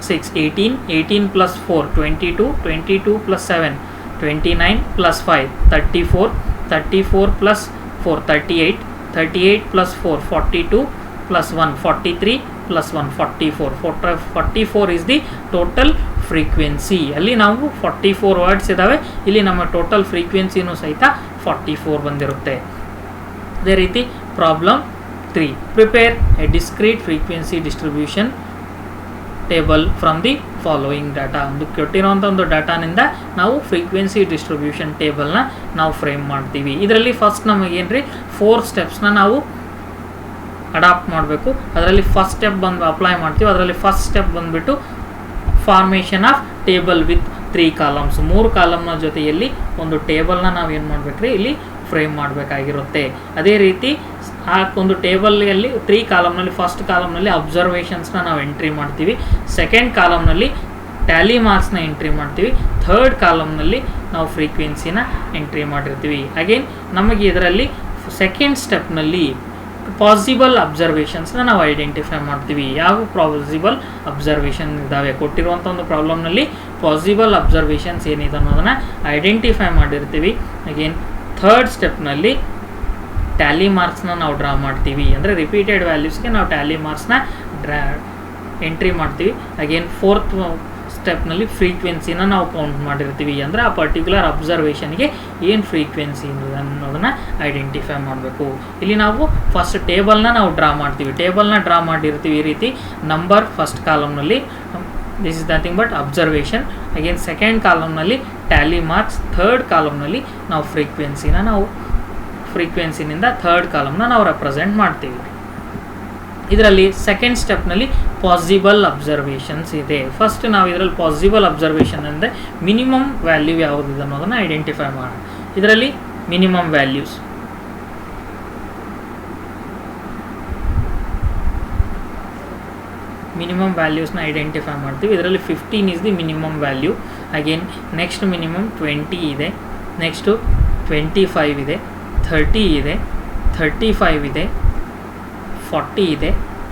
6 18 18 + 4 22 22 + 7 29 + 5 34 34 + 4 38 38 + 4 42 + 1 43 + 1 44. 44 is the total ಫ್ರೀಕ್ವೆನ್ಸಿ. ಅಲ್ಲಿ ನಾವು 44 ವರ್ಡ್ಸ್ ಇದ್ದಾವೆ, ಇಲ್ಲಿ ನಮ್ಮ ಟೋಟಲ್ ಫ್ರೀಕ್ವೆನ್ಸಿನೂ ಸಹಿತ 44 ಬಂದಿರುತ್ತೆ. ಅದೇ ರೀತಿ problem 3, prepare A discrete frequency distribution table from the following data. ಒಂದು ಕೊಟ್ಟಿರುವಂಥ ಒಂದು ಡಾಟಾನಿಂದ ನಾವು ಫ್ರೀಕ್ವೆನ್ಸಿ ಡಿಸ್ಟ್ರಿಬ್ಯೂಷನ್ ಟೇಬಲ್ನ ನಾವು ಫ್ರೇಮ್ ಮಾಡ್ತೀವಿ. ಇದರಲ್ಲಿ ಫಸ್ಟ್ ನಮಗೇನು 4 ಸ್ಟೆಪ್ಸ್ನ ನಾವು ಅಡಾಪ್ಟ್ ಮಾಡಬೇಕು. ಅದರಲ್ಲಿ ಫಸ್ಟ್ ಸ್ಟೆಪ್ ಬಂದು ಅಪ್ಲೈ ಮಾಡ್ತೀವಿ. ಅದರಲ್ಲಿ ಫಸ್ಟ್ ಸ್ಟೆಪ್ ಬಂದುಬಿಟ್ಟು formation of table with 3 columns. 3 ಕಾಲಮ್ನ ಜೊತೆಯಲ್ಲಿ ಒಂದು ಟೇಬಲ್ನ ನಾವು ಏನು ಮಾಡಬೇಕ್ರಿ, ಇಲ್ಲಿ ಫ್ರೇಮ್ ಮಾಡಬೇಕಾಗಿರುತ್ತೆ. ಅದೇ ರೀತಿ ಆ ಒಂದು ಟೇಬಲ್ನಲ್ಲಿ 3 ಕಾಲಮ್ನಲ್ಲಿ ಫಸ್ಟ್ ಕಾಲಮ್ನಲ್ಲಿ ಅಬ್ಸರ್ವೇಷನ್ಸ್ನ ನಾವು ಎಂಟ್ರಿ ಮಾಡ್ತೀವಿ, ಸೆಕೆಂಡ್ ಕಾಲಮ್ನಲ್ಲಿ ಟ್ಯಾಲಿ ಮಾರ್ಕ್ಸ್ನ ಎಂಟ್ರಿ ಮಾಡ್ತೀವಿ, ಥರ್ಡ್ ಕಾಲಮ್ನಲ್ಲಿ ನಾವು ಫ್ರೀಕ್ವೆನ್ಸಿನ ಎಂಟ್ರಿ ಮಾಡಿರ್ತೀವಿ. ಅಗೇನ್ ನಮಗೆ ಇದರಲ್ಲಿ ಸೆಕೆಂಡ್ ಸ್ಟೆಪ್ನಲ್ಲಿ ಪಾಸಿಬಲ್ ಅಬ್ಸರ್ವೇಷನ್ಸ್ನ ನಾವು ಐಡೆಂಟಿಫೈ ಮಾಡ್ತೀವಿ. ಯಾವ ಪಾಸಿಬಲ್ ಅಬ್ಸರ್ವೇಷನ್ ಇದ್ದಾವೆ ಕೊಟ್ಟಿರುವಂಥ ಒಂದು ಪ್ರಾಬ್ಲಮ್ನಲ್ಲಿ ಪಾಸಿಬಲ್ ಅಬ್ಸರ್ವೇಷನ್ಸ್ ಏನಿದೆ ಅನ್ನೋದನ್ನು ಐಡೆಂಟಿಫೈ ಮಾಡಿರ್ತೀವಿ. ಅಗೇನ್ ಥರ್ಡ್ ಸ್ಟೆಪ್ನಲ್ಲಿ ಟ್ಯಾಲಿ ಮಾರ್ಕ್ಸ್ನ ನಾವು ಡ್ರಾ ಮಾಡ್ತೀವಿ, ಅಂದರೆ ರಿಪೀಟೆಡ್ ವ್ಯಾಲ್ಯೂಸ್ಗೆ ನಾವು ಟ್ಯಾಲಿ ಮಾರ್ಕ್ಸ್ನ ಎಂಟ್ರಿ ಮಾಡ್ತೀವಿ. ಅಗೇನ್ ಫೋರ್ತ್ ಸ್ಟೆಪ್ನಲ್ಲಿ ಫ್ರೀಕ್ವೆನ್ಸಿನ ನಾವು ಕೌಂಟ್ ಮಾಡಿರ್ತೀವಿ, ಅಂದರೆ ಆ ಪರ್ಟಿಕ್ಯುಲರ್ ಅಬ್ಸರ್ವೇಷನ್ಗೆ ಏನು ಫ್ರೀಕ್ವೆನ್ಸಿ ಅನ್ನೋದನ್ನು ಐಡೆಂಟಿಫೈ ಮಾಡಬೇಕು. ಇಲ್ಲಿ ನಾವು ಫಸ್ಟ್ ಟೇಬಲ್ನ ನಾವು ಡ್ರಾ ಮಾಡ್ತೀವಿ. ಟೇಬಲ್ನ ಡ್ರಾ ಮಾಡಿರ್ತೀವಿ ಈ ರೀತಿ. ನಂಬರ್ ಫಸ್ಟ್ ಕಾಲಮ್ನಲ್ಲಿ, this is nothing but observation. Again second ಕಾಲಮ್ನಲ್ಲಿ ಟ್ಯಾಲಿ ಮಾರ್ಕ್ಸ್, ಥರ್ಡ್ ಕಾಲಮ್ನಲ್ಲಿ ನಾವು ಫ್ರೀಕ್ವೆನ್ಸಿನಿಂದ ಥರ್ಡ್ ಕಾಲಮ್ನ ನಾವು ರೆಪ್ರೆಸೆಂಟ್ ಮಾಡ್ತೀವಿ. ಇದರಲ್ಲಿ ಸೆಕೆಂಡ್ ಸ್ಟೆಪ್ನಲ್ಲಿ ಪಾಸಿಬಲ್ ಅಬ್ಸರ್ವೇಷನ್ಸ್ ಇದೆ. ಫಸ್ಟ್ ನಾವು ಇದರಲ್ಲಿ ಪಾಸಿಬಲ್ ಅಬ್ಸರ್ವೇಷನ್ ಅಂದರೆ ಮಿನಿಮಮ್ ವ್ಯಾಲ್ಯೂ ಯಾವುದಿದೆ ಅನ್ನೋದನ್ನು ಐಡೆಂಟಿಫೈ ಮಾಡೋಣ. ಇದರಲ್ಲಿ ಮಿನಿಮಮ್ ವ್ಯಾಲ್ಯೂಸ್ನ ಐಡೆಂಟಿಫೈ ಮಾಡ್ತೀವಿ. ಇದರಲ್ಲಿ 15 is the minimum value. Again next minimum 20 ಇದೆ, ನೆಕ್ಸ್ಟು 25 ಇದೆ, 30 ಇದೆ, 35 ಇದೆ, 40 ಇದೆ,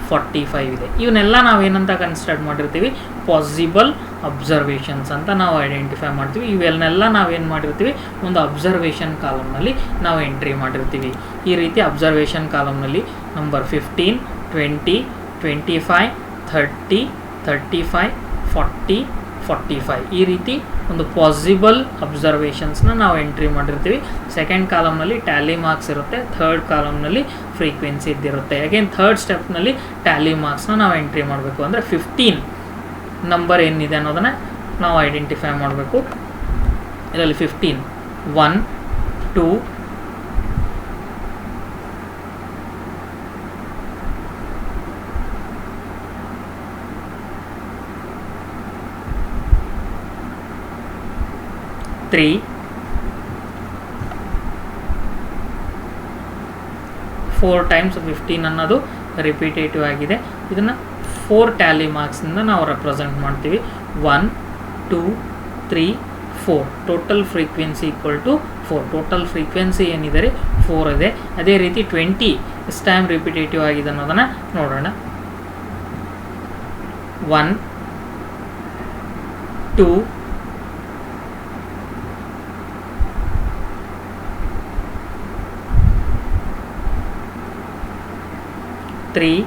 45 ಇದೆ. ಇವನ್ನೆಲ್ಲ ನಾವೇನಂತ ಕನ್ಸಿಡರ್ ಮಾಡಿರ್ತೀವಿ, ಪಾಸಿಬಲ್ ಅಬ್ಸರ್ವೇಷನ್ಸ್ ಅಂತ ನಾವು ಐಡೆಂಟಿಫೈ ಮಾಡ್ತೀವಿ. ಇವೆಲ್ಲನೆಲ್ಲ ನಾವೇನು ಮಾಡಿರ್ತೀವಿ, ಒಂದು ಅಬ್ಸರ್ವೇಷನ್ ಕಾಲಮ್ನಲ್ಲಿ ನಾವು ಎಂಟ್ರಿ ಮಾಡಿರ್ತೀವಿ. ಈ ರೀತಿ ಅಬ್ಸರ್ವೇಷನ್ ಕಾಲಮ್ನಲ್ಲಿ ನಂಬರ್ 15, 20, 25, 30, 35, 40, 45 ಈ ರೀತಿ ಒಂದು ಪಾಸಿಬಲ್ ಅಬ್ಸರ್ವೇಷನ್ಸ್ನ ನಾವು ಎಂಟ್ರಿ ಮಾಡಿರ್ತೀವಿ. ಸೆಕೆಂಡ್ ಕಾಲಮ್ನಲ್ಲಿ ಟ್ಯಾಲಿ ಮಾರ್ಕ್ಸ್ ಇರುತ್ತೆ, ಥರ್ಡ್ ಕಾಲಮ್ನಲ್ಲಿ ಫ್ರೀಕ್ವೆನ್ಸಿ ಇದ್ದಿರುತ್ತೆ. ಅಗೇನ್ ಥರ್ಡ್ ಸ್ಟೆಪ್ನಲ್ಲಿ ಟ್ಯಾಲಿ ಮಾರ್ಕ್ಸ್ನ ನಾವು ಎಂಟ್ರಿ ಮಾಡಬೇಕು. ಅಂದರೆ 15 ನಂಬರ್ ಏನಿದೆ ಅನ್ನೋದನ್ನು ನಾವು ಐಡೆಂಟಿಫೈ ಮಾಡಬೇಕು. ಇದರಲ್ಲಿ 15 1 2 3 4 ಟೈಮ್ಸ್ 15 ಅನ್ನೋದು ರಿಪೀಟೇಟಿವ್ ಆಗಿದೆ. ಇದನ್ನು 4 ಟ್ಯಾಲಿ ಮಾರ್ಕ್ಸಿಂದ ನಾವು ರೆಪ್ರೆಸೆಂಟ್ ಮಾಡ್ತೀವಿ. 1 2 3 4 total frequency equal to 4. Total frequency ಏನಿದೆ 4 ಇದೆ. ಅದೇ ರೀತಿ 20 ಎಷ್ಟು ಟೈಮ್ ರಿಪೀಟೇಟಿವ್ ಆಗಿದೆ ಅನ್ನೋದನ್ನು ನೋಡೋಣ. 1 2 3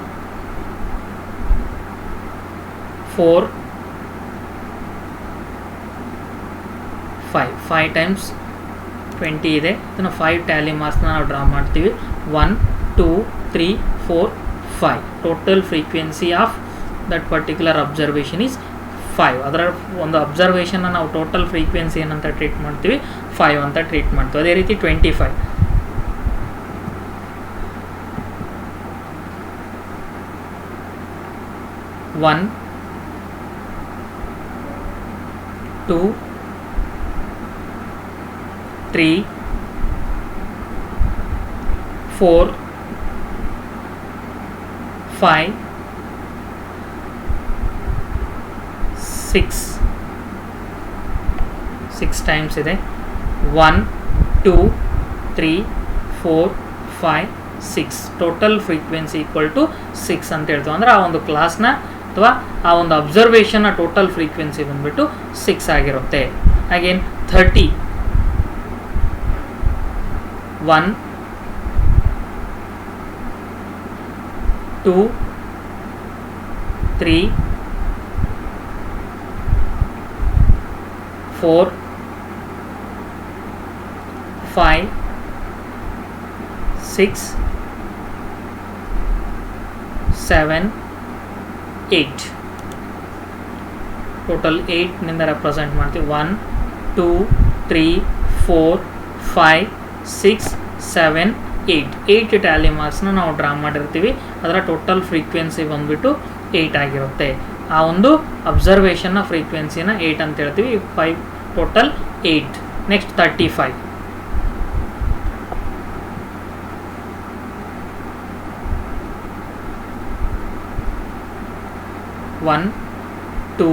4 5 ಟೈಮ್ಸ್ 20 ಇದೆ. ಇದನ್ನು 5 ಟ್ಯಾಲಿ ಮಾರ್ಕ್ಸ್ನ ನಾವು ಡ್ರಾ ಮಾಡ್ತೀವಿ. 1 2 3 4 5 total frequency of that particular observation is 5. ಅದರ ಒಂದು ಅಬ್ಸರ್ವೇಷನ್ನ ನಾವು ಟೋಟಲ್ ಫ್ರೀಕ್ವೆನ್ಸಿ ಏನಂತ ಟ್ರೀಟ್ ಮಾಡ್ತೀವಿ, 5 ಅಂತ ಟ್ರೀಟ್ ಮಾಡ್ತೀವಿ. ಅದೇ ರೀತಿ 25 1 2 3 4 5 6 ಟೈಮ್ಸ್ ಇದೆ. 1 2 3 4 5 6 ಟೋಟಲ್ ಫ್ರೀಕ್ವೆನ್ಸಿ ಈಕ್ವಲ್ ಟು 6 ಅಂತ ಹೇಳ್ತೀವಿ. ಅಂದರೆ ಆ ಒಂದು ಕ್ಲಾಸ್ನ ಅಥವಾ ಆ ಒಂದು ಅಬ್ಸರ್ವೇಷನ್ನ ಟೋಟಲ್ ಫ್ರೀಕ್ವೆನ್ಸಿ ಬಂದ್ಬಿಟ್ಟು 6 ಆಗಿರುತ್ತೆ. ಅಗೇನ್ 30 1 2 3 4 5 6 7 8 ಟೋಟಲ್ 8 ನಿಂದ ರೆಪ್ರೆಸೆಂಟ್ ಮಾಡ್ತೀವಿ. 1 2 3 4 5 6 7 8 ಟ್ಯಾಲಿ ಮಾರ್ಕ್ಸ್ನ ನಾವು ಡ್ರಾ ಮಾಡಿರ್ತೀವಿ. ಅದರ ಟೋಟಲ್ ಫ್ರೀಕ್ವೆನ್ಸಿ ಬಂದ್ಬಿಟ್ಟು 8 ಆಗಿರುತ್ತೆ. ಆ ಒಂದು ಅಬ್ಸರ್ವೇಷನ್ನ ಫ್ರೀಕ್ವೆನ್ಸಿನ 8 ಅಂತ ಹೇಳ್ತೀವಿ. 5 total 8. Next 35. 1 2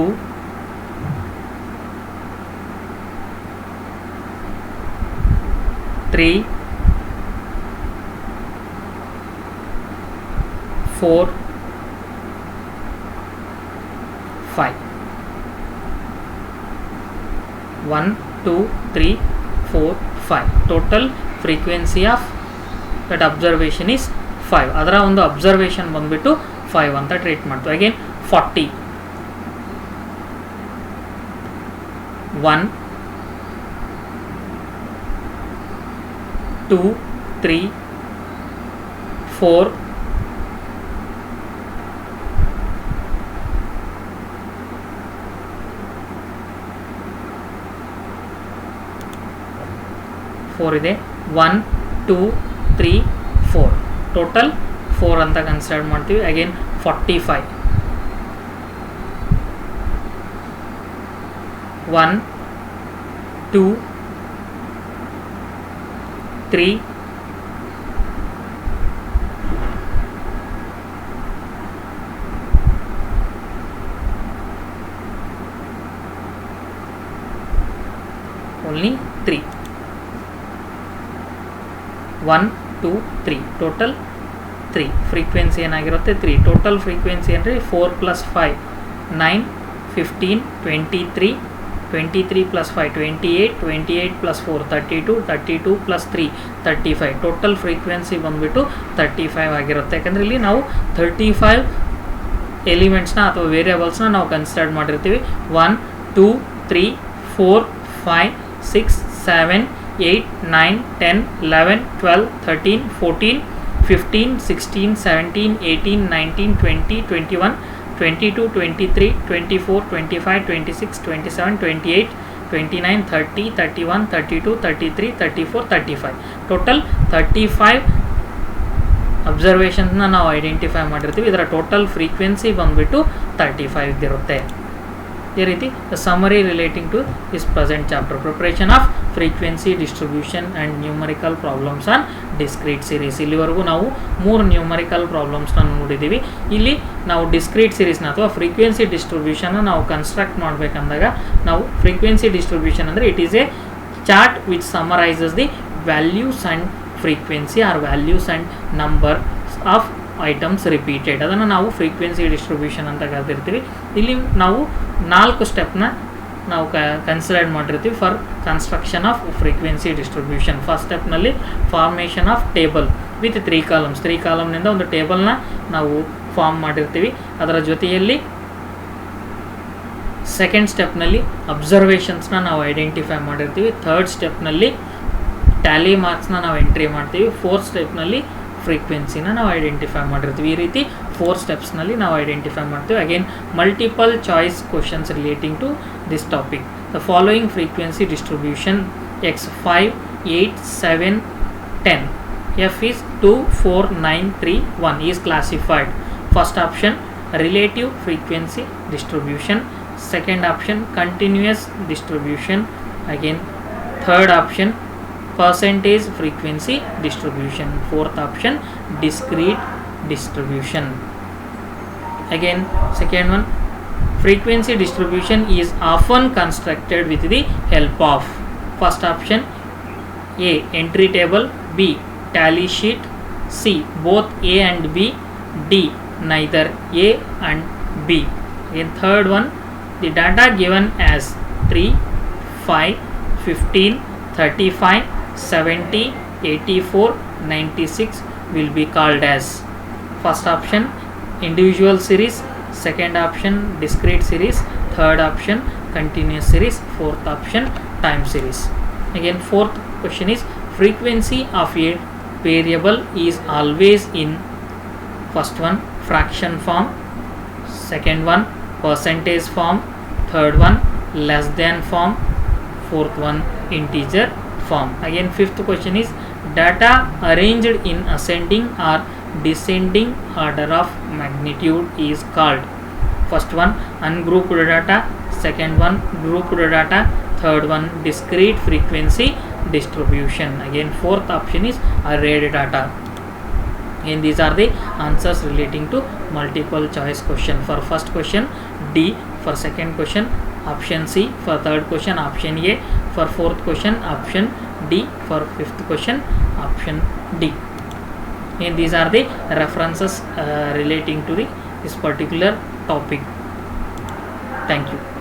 3 4 5. 1 2 3 4 5. Total frequency of that observation is 5. ಅದರ ಒಂದು ಅಬ್ಸರ್ವೇಷನ್ ಬಂದ್ಬಿಟ್ಟು 5 ಅಂತ ಟ್ರೀಟ್ ಮಾಡ್ತೀವಿ. ಅಗೇನ್ 40. 1 2 3 4 4 ಇದೆ. 1 2 3 4 ಟೋಟಲ್ 4 ಅಂತ ಕನ್ಸಿಡರ್ ಮಾಡ್ತೀವಿ. ಅಗೇನ್ 45. 1 2 3 only 3. 1 2 3 ಟೋಟಲ್ 3. ಫ್ರೀಕ್ವೆನ್ಸಿ ಏನಾಗಿರುತ್ತೆ 3. ಟೋಟಲ್ ಫ್ರೀಕ್ವೆನ್ಸಿ ಅಂದರೆ 4 + 5 9 15 23 23 + 5 28 28 + 4 32 32 + 3 35. ಟೋಟಲ್ ಫ್ರೀಕ್ವೆನ್ಸಿ ಬಂದುಬಿಟ್ಟು 35 ಆಗಿರುತ್ತೆ. ಯಾಕಂದರೆ ಇಲ್ಲಿ ನಾವು 35 ಎಲಿಮೆಂಟ್ಸ್ನ ಅಥವಾ ವೇರಿಯಬಲ್ಸ್ನ ನಾವು ಕನ್ಸಿಡರ್ ಮಾಡಿರ್ತೀವಿ. 1 2 3 4 5 6 7 8 9 10 11 12 13 14 15 16 17 18 19 20 21 22 23 24 25 26 27 28 29 30 31 32 33 34 35. ಟೋಟಲ್ 35 ಅಬ್ಸರ್ವೇಷನ್ಸ್ನ ನಾವು ಐಡೆಂಟಿಫೈ ಮಾಡಿರ್ತೀವಿ. ಇದರ ಟೋಟಲ್ ಫ್ರೀಕ್ವೆನ್ಸಿ ಬಂದುಬಿಟ್ಟು 35 ಇರುತ್ತೆ. ಈ ರೀತಿ the summary relating to this present chapter preparation of frequency distribution and numerical problems on discrete series. ಇಲ್ಲಿವರೆಗೂ ನಾವು 3 ನ್ಯೂಮರಿಕಲ್ ಪ್ರಾಬ್ಲಮ್ಸ್ನ ನೋಡಿದ್ದೀವಿ. ಇಲ್ಲಿ ನಾವು ಡಿಸ್ಕ್ರೀಟ್ ಸೀರೀಸ್ನ ಅಥವಾ ಫ್ರೀಕ್ವೆನ್ಸಿ ಡಿಸ್ಟ್ರಿಬ್ಯೂಷನ್ನ ನಾವು ಕನ್ಸ್ಟ್ರಕ್ಟ್ ಮಾಡಬೇಕಂದಾಗ ನಾವು ಫ್ರೀಕ್ವೆನ್ಸಿ ಡಿಸ್ಟ್ರಿಬ್ಯೂಷನ್ ಅಂದರೆ it is a chart which summarises the values and frequency or values and number of items repeated. ಅದನ್ನು ನಾವು ಫ್ರೀಕ್ವೆನ್ಸಿ ಡಿಸ್ಟ್ರಿಬ್ಯೂಷನ್ ಅಂತ ಕರೆದಿರ್ತೀವಿ. ಇಲ್ಲಿ ನಾವು 4 ಸ್ಟೆಪ್ನ ನಾವು ಕನ್ಸಿಡರ್ ಮಾಡಿರ್ತೀವಿ for construction of frequency distribution. First ಸ್ಟೆಪ್ನಲ್ಲಿ formation of table with 3 columns. 3 ಕಾಲಮ್ನಿಂದ ಒಂದು ಟೇಬಲ್ನ ನಾವು ಫಾರ್ಮ್ ಮಾಡಿರ್ತೀವಿ. ಅದರ ಜೊತೆಯಲ್ಲಿ ಸೆಕೆಂಡ್ ಸ್ಟೆಪ್ನಲ್ಲಿ ಅಬ್ಸರ್ವೇಷನ್ಸ್ನ ನಾವು ಐಡೆಂಟಿಫೈ ಮಾಡಿರ್ತೀವಿ. ಥರ್ಡ್ ಸ್ಟೆಪ್ನಲ್ಲಿ ಟ್ಯಾಲಿ ಮಾರ್ಕ್ಸ್ನ ನಾವು ಎಂಟ್ರಿ ಮಾಡ್ತೀವಿ. ಫೋರ್ತ್ ಸ್ಟೆಪ್ನಲ್ಲಿ ಫ್ರೀಕ್ವೆನ್ಸಿನ ನಾವು ಐಡೆಂಟಿಫೈ ಮಾಡಿರ್ತೀವಿ. ಈ ರೀತಿ 4 ಸ್ಟೆಪ್ಸ್ನಲ್ಲಿ ನಾವು ಐಡೆಂಟಿಫೈ ಮಾಡ್ತೀವಿ. Again multiple choice questions relating to this topic. The following frequency distribution x 5 8 7 10 f is 2 4 9 3 1 is classified. First option relative frequency distribution, second option continuous distribution, again third option percentage frequency distribution, fourth option discrete distribution. Again second one, frequency distribution is often constructed with the help of first option A entry table, B tally sheet, C both A and B, D neither A and B. Again third one, the data given as 3 5 15 35 70 84 96 will be called as first option individual series, second option discrete series, third option continuous series. Fourth option, time series. Again, fourth question is frequency of a variable is always in first one fraction form, second one percentage form, third one less than form, fourth one integer form. Again, fifth question is data arranged in ascending or descending order of magnitude is called. First one ungrouped data, second one grouped data, third one discrete frequency distribution. Again, fourth option is arrayed data. And these are the answers relating to multiple choice question. For first question D, for second question option C, for third question option A, for fourth question option D, for fifth question option D. And these are the references relating to this particular topic. Thank you.